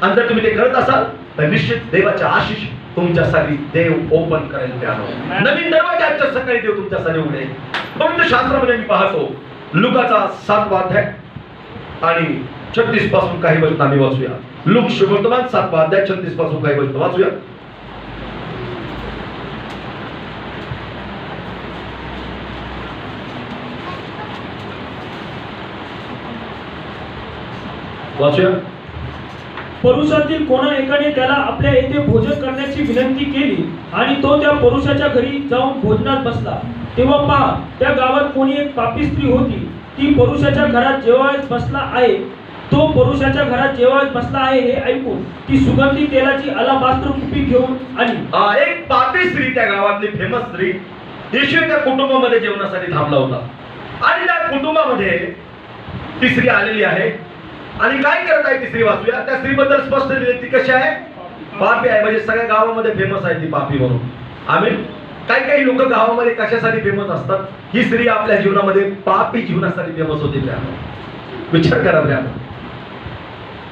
Speaker 1: आणि जर तुम्ही ते करत असाल तर निश्चित देवाच्या आशिष तुमच्यासाठी देव ओपन करेल. नवीन दरवाजे आजच्या सकाळी देव तुमच्यासाठी उघडेल. पवित्र शास्त्रामध्ये मी पाहतो, लुकाचा 7वा अध्याय आणि 36 पासून काही वचन आम्ही वाचूया. लूक शुभवर्तमान 7वा अध्याय 36 पासून काही वचन वाचूया. वाचूया.
Speaker 2: पुरुषातील कोणा एकाने त्याला आपल्या येथे भोजन करण्याची विनंती केली आणि तो त्या पुरुषाच्या घरी जाऊन भोजनात बसला. तेव्हा पहा, त्या गावात कोणी एक पापी स्त्री होती. ती पुरुषाच्या घरात जेवायला बसला आहे. तो पुरुषाच्या घरात जेवायला बसला आहे हे ऐकून ती सुगंधी तेलाची अलाबास्त्र कुपी घेऊन आली.
Speaker 1: एक पापी स्त्री, त्या गावातली फेमस स्त्री, येशूच्या कुटुंबामध्ये जेवणासाठी थांबला होता. आणि त्या कुटुंबामध्ये ती स्त्री आलेली आहे. आणि काय करत आहे ती स्त्री? वाचूया. त्या स्त्रीबद्दल स्पष्ट लिहिले, ती कशी आहे? पापी आहे. म्हणजे सगळ्या गावामध्ये फेमस आहे ती पापी म्हणून. आम्ही काही काही लोक गावामध्ये कशासाठी फेमस असतात? ही स्त्री आपल्या जीवनामध्ये पापी जीवनासाठी फेमस होती. विचार करा.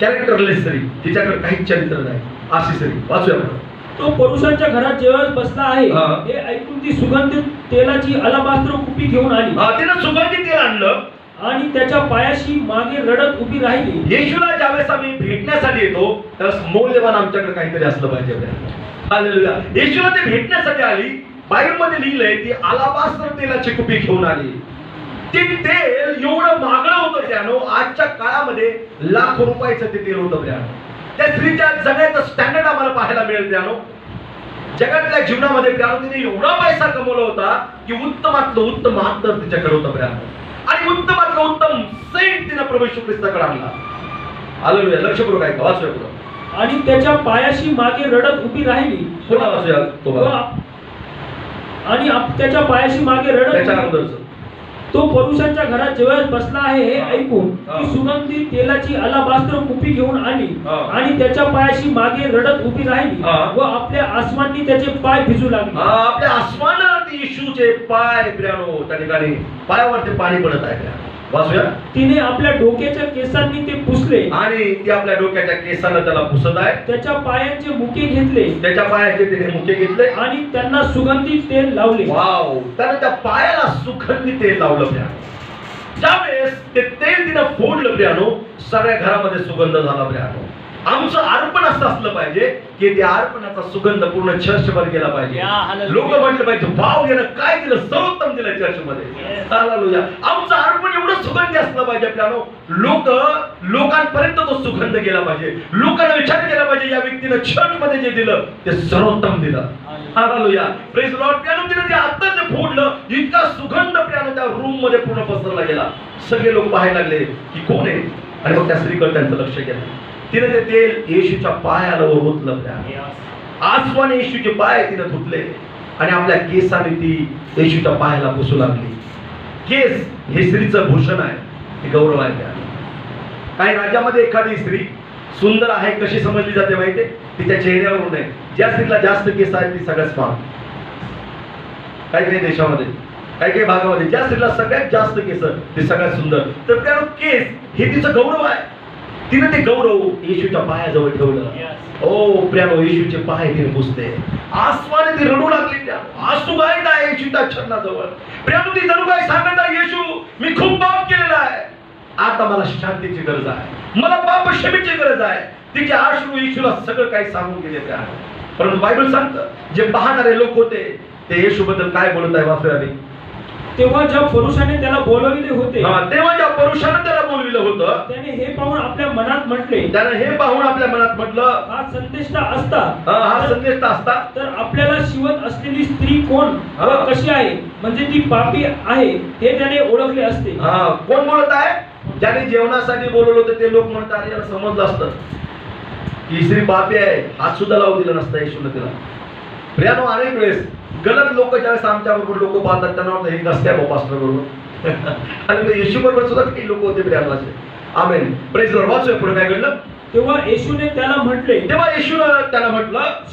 Speaker 1: कॅरेक्टरलेस स्त्री, तिच्याकडे काहीच चरित्र नाही, अशी स्त्री. वाचूया.
Speaker 2: तो पुरुषाच्या घरात जेवायला बसला आहे हे ऐकून ती सुगंधी तेलाची अलाबास्त्र कुपी घेऊन आली.
Speaker 1: तिनं सुगंधी तेल आणलं
Speaker 2: आणि त्याच्या पायाशी मागे रडत उभी राहिली.
Speaker 1: येशूला ज्यावेळेस आम्ही भेटण्यासाठी येतो त्यावेळेस मौल्यवान आमच्याकडे काहीतरी असलं पाहिजे. हालेलुया. येशूला ते भेटण्यासाठी आली. बायबलमध्ये लिहिलंय ती अलाबास्त्र तेलाची कुपी घेऊन आली. ते तेल एवढं महागडं होतं त्यानो, आजच्या काळामध्ये लाखो रुपयाचं ते तेल होतं त्यानो. त्या स्त्रीच्या जगण्याचं स्टँडर्ड आम्हाला पाहायला मिळेल त्यानो. जगातल्या जीवनामध्ये त्यानो तिने एवढा पैसा कमवला होता की उत्तमातलं उत्तम अंतर तिच्याकडे होतं त्यानो. आणि उत्तमातलं उत्तम सेंट तिने प्रभू येशू ख्रिस्ताकडे आणला. हालेलुया. लक्ष करू काय का वाचूया पुढं.
Speaker 2: आणि त्याच्या पायाशी मागे रडत उभी राहिली.
Speaker 1: पुन्हा वाचूया तो भाग.
Speaker 2: त्याच्या पायाशी मागे रडत
Speaker 1: त्याच्या अगोदरचं.
Speaker 2: तो पुरुषांच्या घरात जेवत बसला आहे हे ऐकून
Speaker 1: हा.
Speaker 2: ती सुगंधी तेलाची अलाबास्त्र कुपी घेऊन आली
Speaker 1: हा.
Speaker 2: आणि त्याच्या पायाशी मागे रडत उभी राहिली
Speaker 1: हा.
Speaker 2: व आपल्या आसमांनी त्याचे पाय भिजू लागले.
Speaker 1: आपल्या आसमानात येशूचे पाय प्रियानो त्या ठिकाणी पायावरती पाणी पडत आहे. वाचूया.
Speaker 2: तिने आपल्या डोक्याच्या केसांनी ते पुसले
Speaker 1: आणि ती आपल्या डोक्याच्या केसानं त्याला पुसत आहे.
Speaker 2: त्याच्या पायांचे मुके घेतले
Speaker 1: त्याच्या पायाचे तिने मुके घेतले
Speaker 2: आणि त्यांना सुगंधी तेल लावले.
Speaker 1: वाव. त्यानं त्या पायाला सुगंधी तेल लावलं प्रियानो. ज्यावेळेस ते तेल तिनं फोडलं प्रियानो, सगळ्या घरामध्ये सुगंध झाला प्रियानो. आमचं अर्पण असं असलं पाहिजे की त्या अर्पणाचा सुगंध पूर्ण चर्चभर गेला पाहिजे. लोक म्हटलं पाहिजे वाव यानं काय दिलं, सर्वोत्तम दिलं चर्चमध्ये. हालेलुया. आमचं अर्पण एवढं सुगंधी असलं पाहिजे प्रियानो. लोकांपर्यंत तो सुगंध गेला पाहिजे. लोकांना विचार केला पाहिजे या व्यक्तीनं चर्चमध्ये जे दिलं ते सर्वोत्तम दिलं. हालेलुया. Praise Lord. प्रियानो तिनं जे आता ते फोडलं, इतका सुगंध प्रियानो त्या रूम मध्ये पूर्ण पसरला गेला. सगळे लोक पाहायला लागले की कोण आहे. आणि मग त्या स्त्रीकडे त्यांचं लक्ष गेलं. तिने ते तेल येशूच्या पायाला ओतलं. आसमाने येशूचे पाय तिने धुतले आणि आपल्या केसाने ती येशूच्या पायाला पुसू लागली. केस हे स्त्रीचं भूषण आहे, हे गौरव आहे. काही राज्यामध्ये एखादी स्त्री सुंदर आहे कशी समजली जाते माहितीये, तिच्या चेहऱ्यावरून आहे. ज्या स्त्रीला जास्त केस आहेत ती सगळ्यात स्मार्ट. काही काही देशामध्ये काही काही भागामध्ये ज्या स्त्रीला सगळ्यात जास्त केस ते सगळ्यात सुंदर. तर त्या केस हे तिचं गौरव आहे. तिने ते गौरव येशूच्या पायाजवळ ठेवलं. ओ प्रियानो, येशूचे पाय तिने पुसले. आसमाने ती रडू लागली. आसू गायत आहे येशूच्या चरणाजवळ. प्रियानो ती जणू काय सांगत आहे, येशू मी खूप पाप केलेला आहे, आता मला शांतीची गरज आहे, मला पाप क्षमेची गरज आहे. तिचे अश्रू येशूला सगळं काही सांगून गेले. परंतु बायबल सांगतं जे पाहणारे लोक होते ते येशू बद्दल काय बोलत आहे वाचूया मी.
Speaker 2: तेव्हा ज्या पुरुषाने त्याला बोलविले होते,
Speaker 1: तेव्हा ज्या पुरुषाने त्याला बोलविलं होतं,
Speaker 2: त्याने हे पाहून आपल्या मनात म्हटले,
Speaker 1: त्याने हे पाहून आपल्या मनात म्हटलं,
Speaker 2: हा संदेष्टा असता,
Speaker 1: हा संदेष्टा असता
Speaker 2: तर आपल्याला शिवत असलेली स्त्री कोण व कशी आहे, म्हणजे ती पापी आहे हे त्याने ओळखले असते.
Speaker 1: कोण बोलत आहे? ज्याने जेवणासाठी बोलवलं होतं ते लोक म्हणतात याला समजलं असतं की स्त्री पापी आहे, हात सुद्धा लावू दिला नसता येशूने तिला. प्रियानो अनेक वेळेस गलत लोक ज्यावेळेस आमच्या बरोबर लोक पाहतात त्यांना वाटतं हे कसं काय पास्टर बरोबर. आणि येशू बरोबर सुद्धा काही लोक होते प्रियानो असे. आमेन. Praise the Lord. वाचूया पुढे काय घडलं.
Speaker 2: तेव्हा येशूने त्याला म्हटले,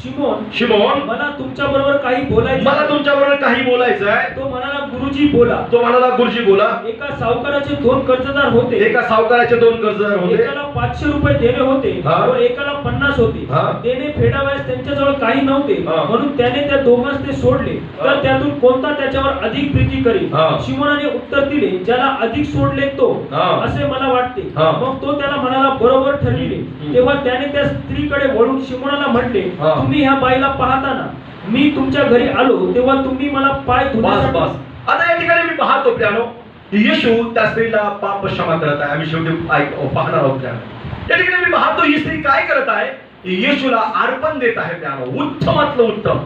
Speaker 2: शिमोन,
Speaker 1: शिमोन
Speaker 2: मला तुमच्या बरोबर काही बोलायचं,
Speaker 1: मला तुमच्या बरोबर काही बोलायचं आहे.
Speaker 2: तो म्हणाला, गुरुजी बोला.
Speaker 1: तो म्हणाला, गुरुजी बोला.
Speaker 2: एका सावकाराचे 2 कर्जदार होते.
Speaker 1: एका सावकाराचे 2 कर्जदार होते.
Speaker 2: एकाला 500 रुपये देणे होते व एकाला 50 होते. देणे फेडावयास त्यांच्याजवळ काही नव्हते, म्हणून त्याने त्या दोघांस ते सोडले. तर त्यातून कोणता त्याच्यावर अधिक प्रीती करेल? शिमोनाने उत्तर दिले, ज्याला अधिक सोडले तो, असे मला वाटते. मग तो त्याला म्हणाला, बरोबर ठरविले. तेव्हा त्याने त्या स्त्रीकडे वळून शिमोनाला म्हटले, तुम्ही ह्या बाईला पाहताना मी तुमच्या घरी आलो तेव्हा तुम्ही मला पाय धुण्यासाठी.
Speaker 1: आता या ठिकाणी मी पाहतो प्रियानो, येशू त्या स्त्रीला पाप क्षमा करत आहे. आम्ही शेवटी पाहणार आहोत प्रियानो. या ठिकाणी मी पाहतो ही स्त्री काय करत आहे, येशूला अर्पण देत आहे प्रियानो. उत्तमातलं उत्तम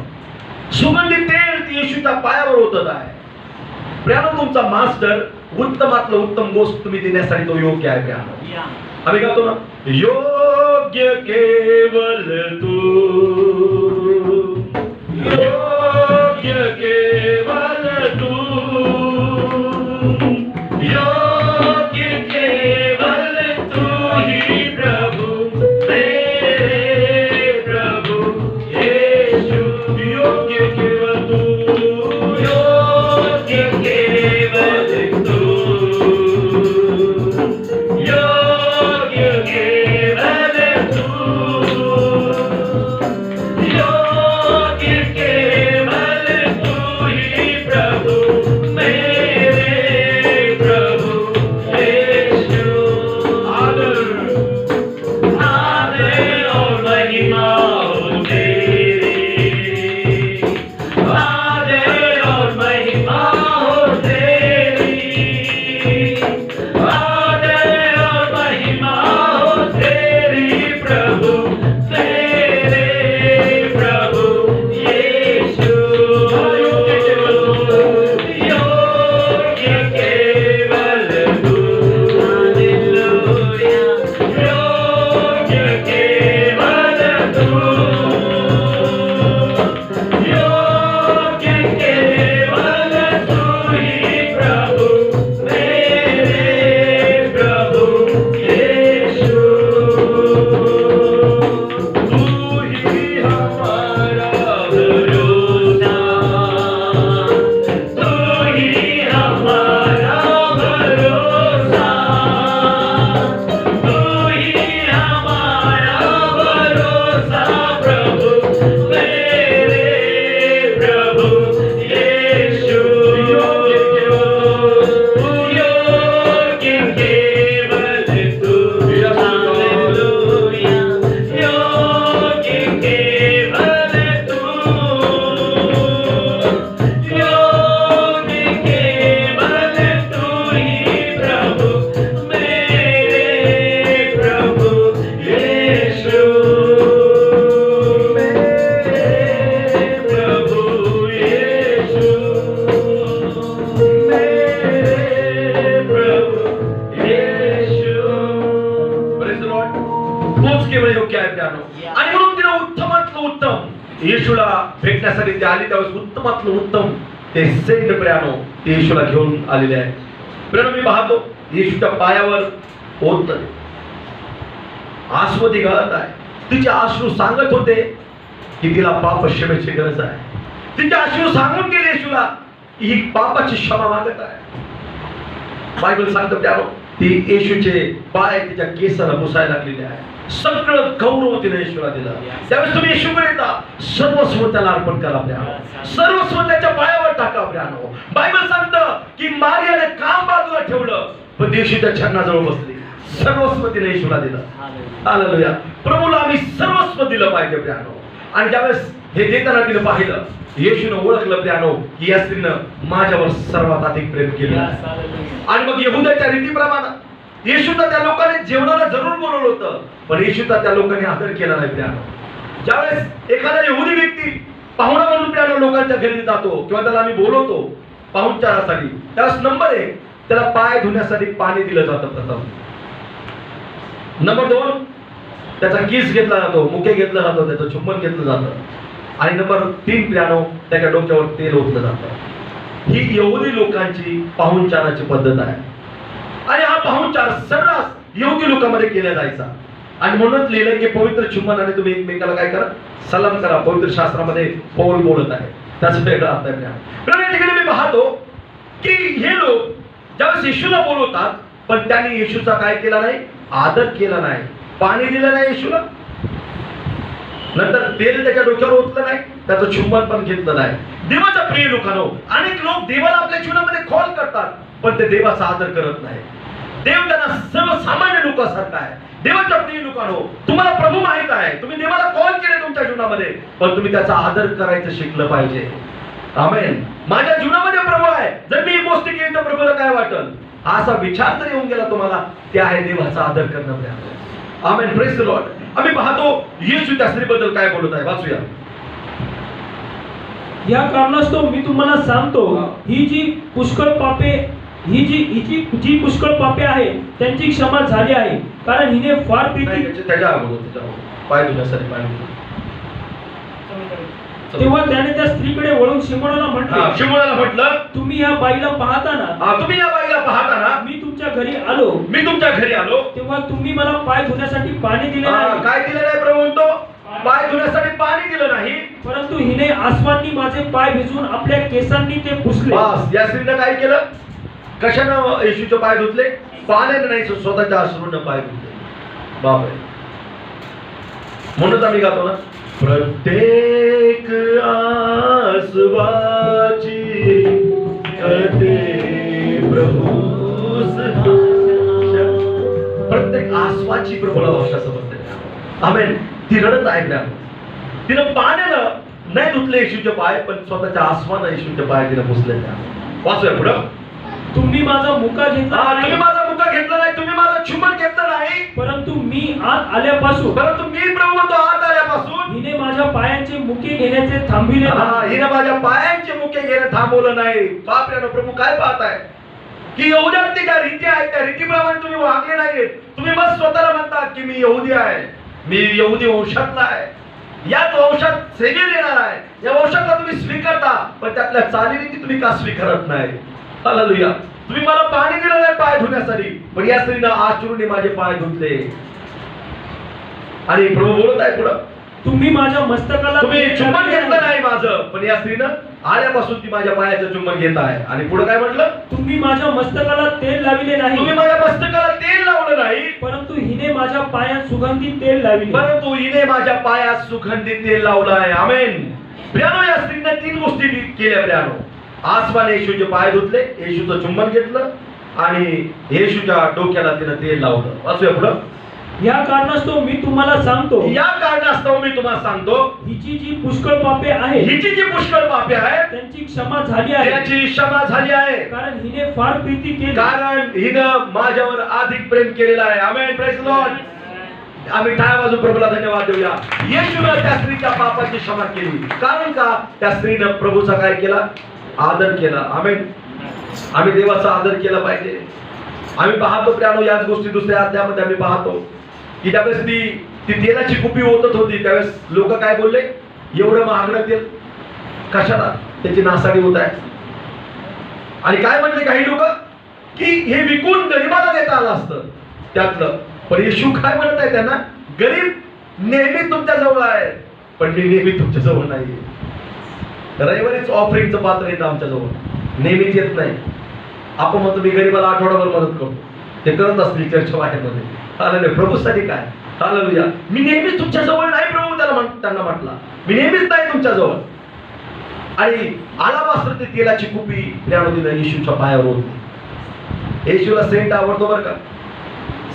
Speaker 1: सुगंधी तेल ती येशूच्या पायावर ओतत आहे. प्रियानो तुमचा मास्टर उत्तमातलं उत्तम गोष्ट तुम्ही देण्यासाठी तो योग्य आहे प्रियानो. आम्ही गातो ना, योग्य केवल तू, योग्य केवल तू, योग्य केवल तू ही प्रभु, मेरे प्रभु येशू. योग्य केवल तू, योग्य केवल तू, योग्य केवल तू, योग्य केवल तू ही प्रभु, तोच केवळ योग्य आहे प्रियानो. आणि म्हणून तिने उत्तमातलं उत्तम येशूला भेटण्यासाठी ते आली त्यावेळेस उत्तमातलं उत्तम ते सेंट प्रियानो ते येशूला घेऊन आलेले आहे. प्रियानो मी पाहतो येशूच्या पायावर ओतलं आसवती गळत आहे. तिचे अश्रू सांगत होते की तिला पाप क्षमेची गरज आहे. तिचे अश्रू सांगून गेले येशूला ही पापाची क्षमा मागत आहे. बायबल सांगतं प्रियानो ती येशूचे पाय तिच्या केसाला पुसायला लागलेले आहे. सगळं गौरव तिने येशूला दिला. त्यावेळेस तुम्ही येशूकडे येता सर्वस्व त्याला अर्पण करा प्रियानो. सर्वस्व त्याच्या पायावर टाका प्रियानो. बायबल सांगतं की मारियाने काम बाजूला ठेवलं पण येशूच्या छन्नाजवळ बसली. सर्वस्व तिने येशूला दिलं. हालेलुया. प्रभूला आम्ही सर्वस्व दिलं पाहिजे प्रियानो. आणि ज्यावेळेस हे देताना तिने पाहिलं येशूने ओळखलं प्रियानो की या स्त्रीनं माझ्यावर सर्वात अधिक प्रेम केलं. आणि मग यहुदाच्या रीतीप्रमाणे येशूला त्या लोकांनी जेवणाला जरूर बोलवलं होतं पण येशूचा त्या लोकांनी आदर केला नाही प्रियानो. ज्यावेळेस एखादा यहुदी व्यक्ती पाहुणा म्हणून प्रियानो लोकांच्या घरी जातो किंवा त्याला आम्ही बोलवतो पाहुणचारासाठी त्यावेळेस नंबर 1 त्याला पाय धुण्यासाठी पाणी दिलं जातं प्रथम. नंबर 2 त्याचा किस घेतला जातो, मुके घेतला जातो, त्याचं चुंबन घेतलं जातं. आणि नंबर 3 प्रियानो त्याच्या डोक्यावर तेल ओतलं जातं. ही यहुदी लोकांची पाहुणचाराची पद्धत आहे. आणि हा पाहुणचार सर्रास यहुदी लोकांमध्ये केला जायचा. आणि म्हणूनच लिहिलं की पवित्र चुंबनाने तुम्ही एकमेकाला काय करा सलाम करा. पवित्र शास्त्रामध्ये पौल बोलत आहे त्याच वेगळा अर्थ आहे. या ठिकाणी मी पाहतो की हे लोक ज्यावेळेस येशूला बोलवतात पण त्यांनी येशूचा काय केला नाही आदर केला नाही. पाणी दिलं नाही येशूला, नंतर तेल त्याच्या डोक्यावर ओतलं नाही, त्याचं चुंबन पण घेतलं नाही. देवाच्या प्रिय लोकांनो अनेक लोक देवाला आपल्या जीवनामध्ये कॉल करतात पण ते देवाचा आदर करत नाही. देव त्यांना सर्वसामान्य लोकांसारखा आहे. देवाच्या प्रिय लोकांनो तुम्हाला प्रभू माहित आहे, तुम्ही देवाला कॉल केले तुमच्या जीवनामध्ये पण तुम्ही त्याचा आदर करायचं शिकलं पाहिजे. आमेन. माझ्या जीवनामध्ये प्रभू आहे, जर मी ही गोष्ट केली तर प्रभूला काय वाटेल असा विचार जर येऊन गेला तुम्हाला ते आहे देवाचा आदर करणं. आमेन. Praise the Lord. आम्ही पाहतो येशू त्या स्त्रीबद्दल काय बोलत आहे वाचूया.
Speaker 2: या कारणास्तव मी तुम्हाला सांगतो ही जी पुष्कळ पापे आहे त्यांची क्षमा झाली आहे कारण हिने फार प्रीती.
Speaker 1: त्याच्या पाय धुण्यासाठी पाणी दिलं.
Speaker 2: तेव्हा त्याने त्या स्त्रीकडे वळून शिमोनाला
Speaker 1: म्हटलं
Speaker 2: तुम्ही या बाईला पाहताना मी तुमच्या घरी आलो तेव्हा तुम्ही मला पाय धुण्यासाठी पाणी दिले नाही.
Speaker 1: काय दिलं नाही प्रभू म्हणतो पाय धुण्यासाठी पाणी दिलं नाही
Speaker 2: परंतु हिने आसमांनी माझे पाय भिजवून आपल्या केसांनी ते पुसले.
Speaker 1: या स्त्रीनं काय केलं कशानं येशूचे पाय धुतले पाण्याने नाही स्वतःच्या अश्रूने पाय धुतले. बापरे. म्हणूनच आम्ही गातो ना प्रत्येक आसवाची करते प्रभू. प्रत्येक आसवाची प्रभूला भाषा समजते. आमेन. ती रडत आहे तिनं पाण्यानं नाही धुतले येशूचे पाय पण स्वतःच्या आसवानं येशूचे पाय तिनं पुसले. वाचूया पुढं.
Speaker 2: तुम्ही माझा मुका घेतला
Speaker 1: नाही, तुम्ही माझं चुंबन घेतलं नाही
Speaker 2: परंतु मी आत आल्यापासून
Speaker 1: आत आल्यापासून
Speaker 2: हिने माझ्या पायांचे मुके घेण्याचे थांबविले नाही.
Speaker 1: हिने माझ्या पायांचे मुके घेणं थांबवलं नाही. बापरे. प्रभू काय पाहताय की यहुद्यांची ज्या रीती आहेत त्या रीतीप्रमाणे तुम्ही वागले नाहीत. तुम्ही मग स्वतःला म्हणतात की मी यहुदी आहे, मी यहुदी वंशातला आहे, याच वंशात सेवेल येणार आहे, या वंशातला तुम्ही स्वीकारता पण त्यातल्या चालीरीती तुम्ही का स्वीकारत नाही. हालेलुया. तुम्ही मला पाणी दिलं नाही पाय धुण्यासाठी पण या स्त्रीनं आचरूने माझे पाय धुतले. आणि प्रभू बोलत आहे पुढं
Speaker 2: तुम्ही माझ्या मस्तकाला
Speaker 1: चुंबन घेतलं नाही माझं पण या स्त्रीनं आल्यापासून ती माझ्या पायाचं चुंबन घेत आहे. आणि पुढे काय म्हटलं
Speaker 2: तुम्ही माझ्या मस्तकाला तेल लाविले नाही.
Speaker 1: तुम्ही माझ्या मस्तकाला तेल लावलं नाही
Speaker 2: परंतु हिने माझ्या पायात सुगंधी तेल लाविले.
Speaker 1: परंतु हिने माझ्या पायात सुगंधी तेल लावलं आहे. आमेन. प्रियानो या स्त्रीने 3 गोष्टी केल्या प्रियानो. आसमाने येशूचे पाय धुतले, येशूचं चुंबन घेतलं आणि येशूच्या डोक्याला तिनं तेल लावलं. वाचूया पुढं.
Speaker 2: या कारणास्तव मी तुम्हाला सांगतो हिची जी पुष्कळ पापे आहेत त्यांची क्षमा झाली आहे कारण हिने फार प्रीती केली.
Speaker 1: कारण हिनं माझ्यावर अधिक प्रेम केलेलं आहे. आमेन. Praise the Lord. आम्ही टाळ्या वाजवून प्रभूला धन्यवाद देऊया. येशूने त्या स्त्रीच्या पापाची क्षमा केली कारण का त्या स्त्रीनं प्रभूचा काय केला आदर केला. आमेन. आम्ही देवाचा आदर केला पाहिजे. आम्ही पाहतो प्रियानो याच गोष्टी दुसऱ्या अध्यायामध्ये आम्ही पाहतो की त्यावेळेस ती तेलाची कुपी ओतत होती, त्यावेळेस लोक काय बोलले, एवढं महागडं तेल कशाला, त्याची नासाडी होत आहे. आणि काय म्हणले काही लोक की हे विकून गरीबाला देता आलं असतं त्यातलं. पण येशू काय म्हणत आहे त्यांना, गरीब नेहमी तुमच्या जवळ आहे, पण मी नेहमी तुमच्या जवळ नाही. रविवारीच ऑफरिंगचं पात्र येतं आमच्या जवळ, नेहमीच येत नाही. आपण म्हणतो मी गरीबाला आठवडाभर मदत करतो, ते करत असतील चर्च बाहेरमध्ये. हालेलुया, प्रभूसाठी काय, हालेलुया. मी नेहमीच तुमच्या जवळ नाही प्रभू, त्यांना म्हटला मी नेहमीच नाही तुमच्या जवळ. आणि आलाबास्त्र ते तेलाची कुपी त्यानं येशूच्या पायावर होती. येशूला सेंट आवडतो बरं का,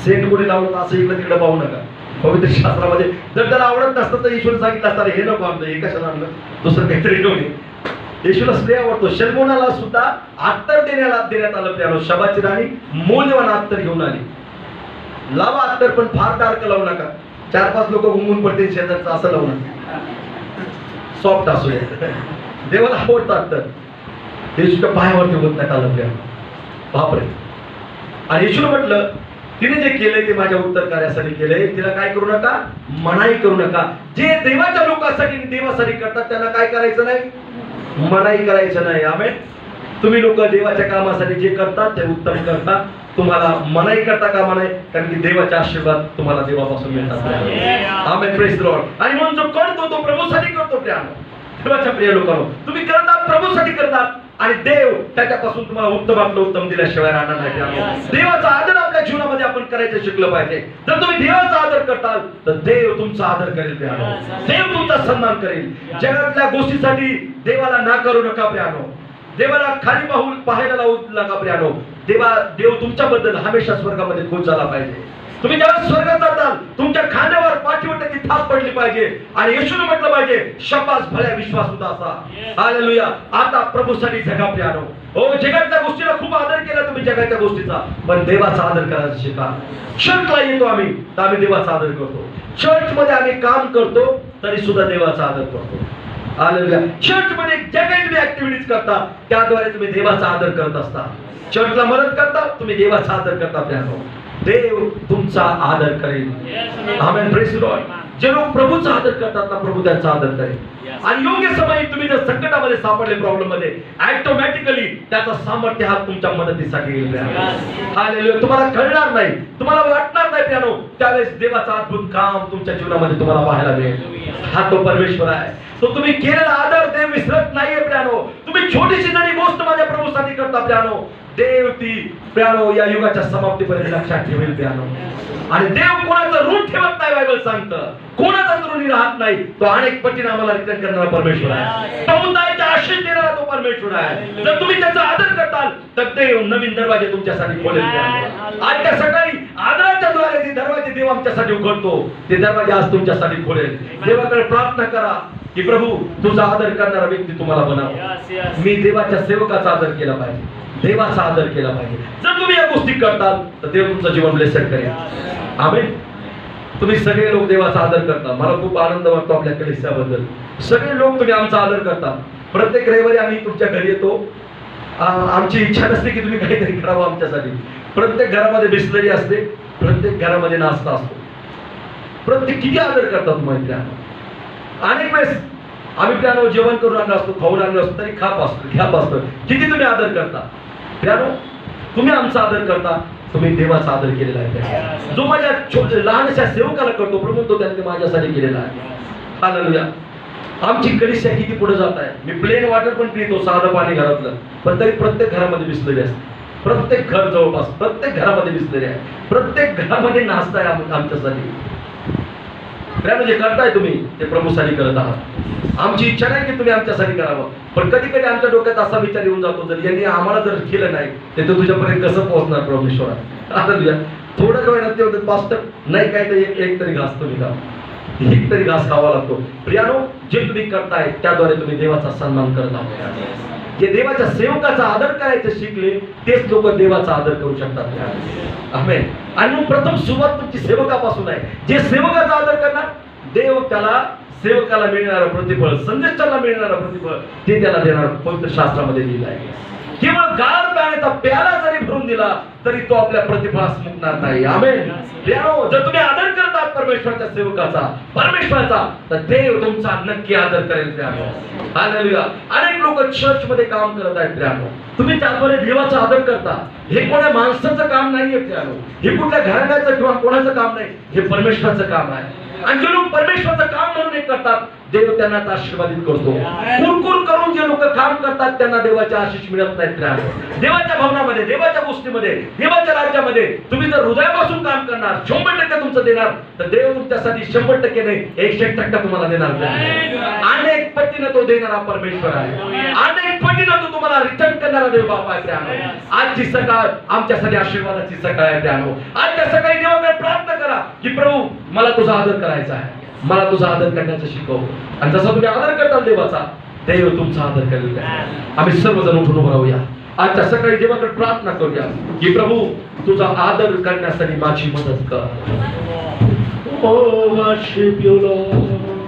Speaker 1: सेंट कोणी लावलं असं इकडे तिकडे पाहू नका. पवित्र शास्त्रामध्ये जर त्याला आवडत नसतं तर येशूने सांगितलं असतं हे नको आणलं, हे कशाला आणलं, दुसरं काहीतरी घेऊन ये. येशूला स्प्रे आवडतो. शलमोनाला सुद्धा अत्तर देण्यात आलं त्यानं. शबाची राणी मौल्यवान अत्तर घेऊन आली. लावा अत्तर, पण फार डार्क लावू नका, 4-5 लोक घुमून पडतील शेजारचं, असं लावू नका, सॉफ्ट असू द्या. देवाला आवडतं अत्तर. येशूच्या पायावरती होत आलं त्या, बापरे. आणि येशूने म्हटलं तिने जे केलंय ते माझ्या उत्तर कार्यासाठी केलंय, तिला काय करू नका, मनाई करू नका. जे देवाच्या लोकांसाठी देवासाठी करतात त्यांना काय करायचं नाही, मनाई करायचं नाही. आमेन. तुम्ही लोक देवाच्या कामासाठी जे करतात ते उत्तम करतात, तुम्हाला मनाई करता कामा नाही, कारण की देवाचे आशीर्वाद तुम्हाला देवापासून मिळतात. आमेन, प्रेज द लॉर्ड. आणि म्हणून जो करतो तो प्रभूसाठी करतो. देवाच्या प्रिय लोकांनो, तुम्ही करतात प्रभूसाठी करतात, आणि देव त्याच्यापासून तुम्हाला उत्तम दिल्याशिवाय राहणार नाही. देवाचा आदर आपल्या जीवनामध्ये आपण करायचं शिकलं पाहिजे. जर तुम्ही देवाचा आदर करताल तर देव तुमचा आदर करेल प्यानो, देव तुमचा सन्मान करेल. जगातल्या गोष्टीसाठी देवाला ना करू नका प्यानो, देवाला खाली पाहायला लावू नका प्यानो. देव तुमच्याबद्दल हमेशा स्वर्गामध्ये खुश झाला पाहिजे. तुम्ही जेव्हा स्वर्गात जाताल तुमच्या खांद्यावर पाठीवर त्याची थाप पडली पाहिजे, आणि येशूने म्हटलं पाहिजे शब्बास भल्या विश्वास होता असा. हालेलुया. आता प्रभूसाठी जगा प्यानो. हो, जगातल्या गोष्टीला खूप आदर केला तुम्ही, जगाच्या गोष्टीचा, पण देवाचा आदर करायला शिका. चर्चला येतो आम्ही तर आम्ही देवाचा आदर करतो. चर्च मध्ये आम्ही काम करतो तरी सुद्धा देवाचा आदर करतो. हालेलुया. चर्च मध्ये ज्या काही तुम्ही ऍक्टिव्हिटीज करता त्याद्वारे तुम्ही देवाचा आदर करत असता. चर्चला मदत करता, तुम्ही देवाचा आदर करता प्यानो. देव तुमचा आदर करेल. आमेन, प्रेज द लॉर्ड. जे लोक प्रभूचा आदर करतात ना, प्रभू त्यांचा आदर करेल. आणि योग्य समयी तुम्ही जर संकटामध्ये सापडले, प्रॉब्लेम मध्ये, ऑटोमॅटिकली त्याचा सामर्थ्य हात तुमच्या मदतीसाठी येईल. हालेलुया. तुम्हाला कळणार नाही, तुम्हाला वाटणार नाही प्यानो, त्यावेळेस देवाचा अद्भुत काम तुमच्या जीवनामध्ये तुम्हाला पाहायला मिळेल. हा तो परमेश्वर आहे. तो तुम्ही केलेला आदर देव विसरत नाहीये प्यानो. तुम्ही छोटीशी जरी गोष्ट माझ्या प्रभूसाठी करता प्यानो, देव ती प्यानो या युगाच्या समाप्तीपर्यंत लक्षात ठेवेल प्यानो. आणि देव कोणाचं ऋण ठेवत नाही, बायबल सांगतं कोणाचा ऋणी राहत नाही. तो अनेक पटीने आम्हाला रिटर्न करणारा परमेश्वर आहे. समुदायाच्या आशीष देणारा तो परमेश्वर आहे. जर तुम्ही त्याचा आदर करताल तर देव नवीन दरवाजे तुमच्यासाठी खोलेल. आजच्या सकाळी आदराच्या द्वारे जे दरवाजे देव आमच्यासाठी उघडतो ते दरवाजे आज तुमच्यासाठी खोलेल. देवाकडे प्रार्थना करा की प्रभू तुझा आदर करणारा व्यक्ती तुम्हाला बनाव. मी देवाच्या सेवकाचा आदर केला पाहिजे, देवाचा आदर केला पाहिजे. जर तुम्ही या गोष्टी करताल तर देव तुमचं जीवन ब्लेसेड करेल. आमेन. तुम्ही सगळे लोक देवाचा आदर करता, मला खूप आनंद वाटतो आपल्या कलिसियाबद्दल. सगळे लोक तुम्ही आमचा आदर करता. प्रत्येक रविवारी आम्ही तुमच्या घरी येतो. आमची इच्छा नसते की तुम्ही काहीतरी करावं आमच्यासाठी. प्रत्येक घरामध्ये बिस्लरी असते, प्रत्येक घरामध्ये नाश्ता असतो. प्रत्येक किती आदर करता तुम्ही. अनेक वेळेस आम्ही प्यानो जेवण करून आणलं असतो, खाऊन आणलं असतो तरी घ्याप असतं. किती तुम्ही आदर करता प्यानो. तुम्ही आमचा आदर करता, तुम्ही देवाचा आदर केलेला आहे. जो माझ्या लहानशा सेवकाला करतो प्रभू तो त्यांनी माझ्यासाठी केलेला आहे. हालेलुया. आमची कलिसिया किती पुढे जात आहे. मी प्लेन वॉटर पण पितो, साधं पाणी घरातलं, पण तरी प्रत्येक घरामध्ये बिस्लरी असते. प्रत्येक घर जवळपास प्रत्येक घरामध्ये बिस्लरी आहे. प्रत्येक घरामध्ये नाश्ता आहे आमच्यासाठी. जे करताय तुम्ही ते प्रभूसाठी करत आहात. आमची इच्छा नाही की तुम्ही आमच्यासाठी करावं, पण कधी कधी आमच्या डोक्यात असा विचार येऊन जातो जर यांनी आम्हाला जर केलं नाही ते तर तुझ्यापर्यंत कसं पोहोचणार परमेश्वरा. आता तुझ्या थोडं काय ना ते होतं पास्टर नाही काय तर एक तरी घास तुम्ही खा, एक तरी घास खावा लागतो. प्रियानो, जे तुम्ही करताय त्याद्वारे तुम्ही देवाचा सन्मान करत आहात. जे देवाच्या सेवकाचा आदर करायचं शिकले तेच लोक देवाचा आदर करू शकतात. आमेन. आणि मग प्रथम सुरुवात तुमची सेवकापासून आहे. जे सेवकाचा आदर करणार देव त्याला सेवकाला मिळणारं प्रतिफळ, संदेशाला मिळणारं प्रतिफळ ते त्याला देणार. पवित्र शास्त्रामध्ये लिहिलं आहे. केवळ गार पाण्याचा प्याला जरी भरून दिला तरी तो आपल्या प्रतिफळास मुकणार नाही. आमेन. प्रियानो, जर तुम्ही आदर करतात परमेश्वराच्या सेवकाचा, परमेश्वराचा, तर देव तुमचा नक्की आदर करेल. प्रियानो, हालेलुया. अनेक लोक चर्च मध्ये काम करत आहेत. प्रियानो, तुम्ही त्याद्वारे देवाचा आदर करता. हे कोणा माणसाचं काम नाहीये. प्रियानो, हे कुठल्या घराण्याचं किंवा कोणाचं काम नाही, हे परमेश्वराचं काम आहे. आणि जे लोक परमेश्वराचं काम म्हणून हे करतात, देव त्यांना आशीर्वादित करतो. कुरकुर करून जे लोक काम करतात त्यांना देवाचे आशीष मिळत नाहीत. देवाच्या भवनामध्ये, देवाच्या गोष्टीमध्ये, देवाच्या राज्यामध्ये तुम्ही जर हृदयापासून काम करणार, 100% तुमचं देणार, तर देव तुमच्यासाठी 100% नाही, 100% तुम्हाला देणार. अनेक पटीनं तो देणारा परमेश्वर आहे. अनेक पटीनं तो तुम्हाला रिटर्न करणारा देव बाप आहे. आजची सकाळ आमच्यासाठी आशीर्वादाची सकाळ आहे. त्यानो आजच्या सकाळी देवाकडे प्रार्थना करा की प्रभू, मला तुझा आदर करायचा आहे, मला तुझा आदर करण्याचं शिकव. आणि जसा तुम्ही आदर करताल देवाचा, देव तुमचा आदर करेल. आम्ही सर्वजण उठून उभं राहूया. आजच्या सकाळी देवाकडे प्रार्थना करूया की प्रभू, तुझा आदर करण्यासाठी माझी मदत कर. Oh, worship you, Lord.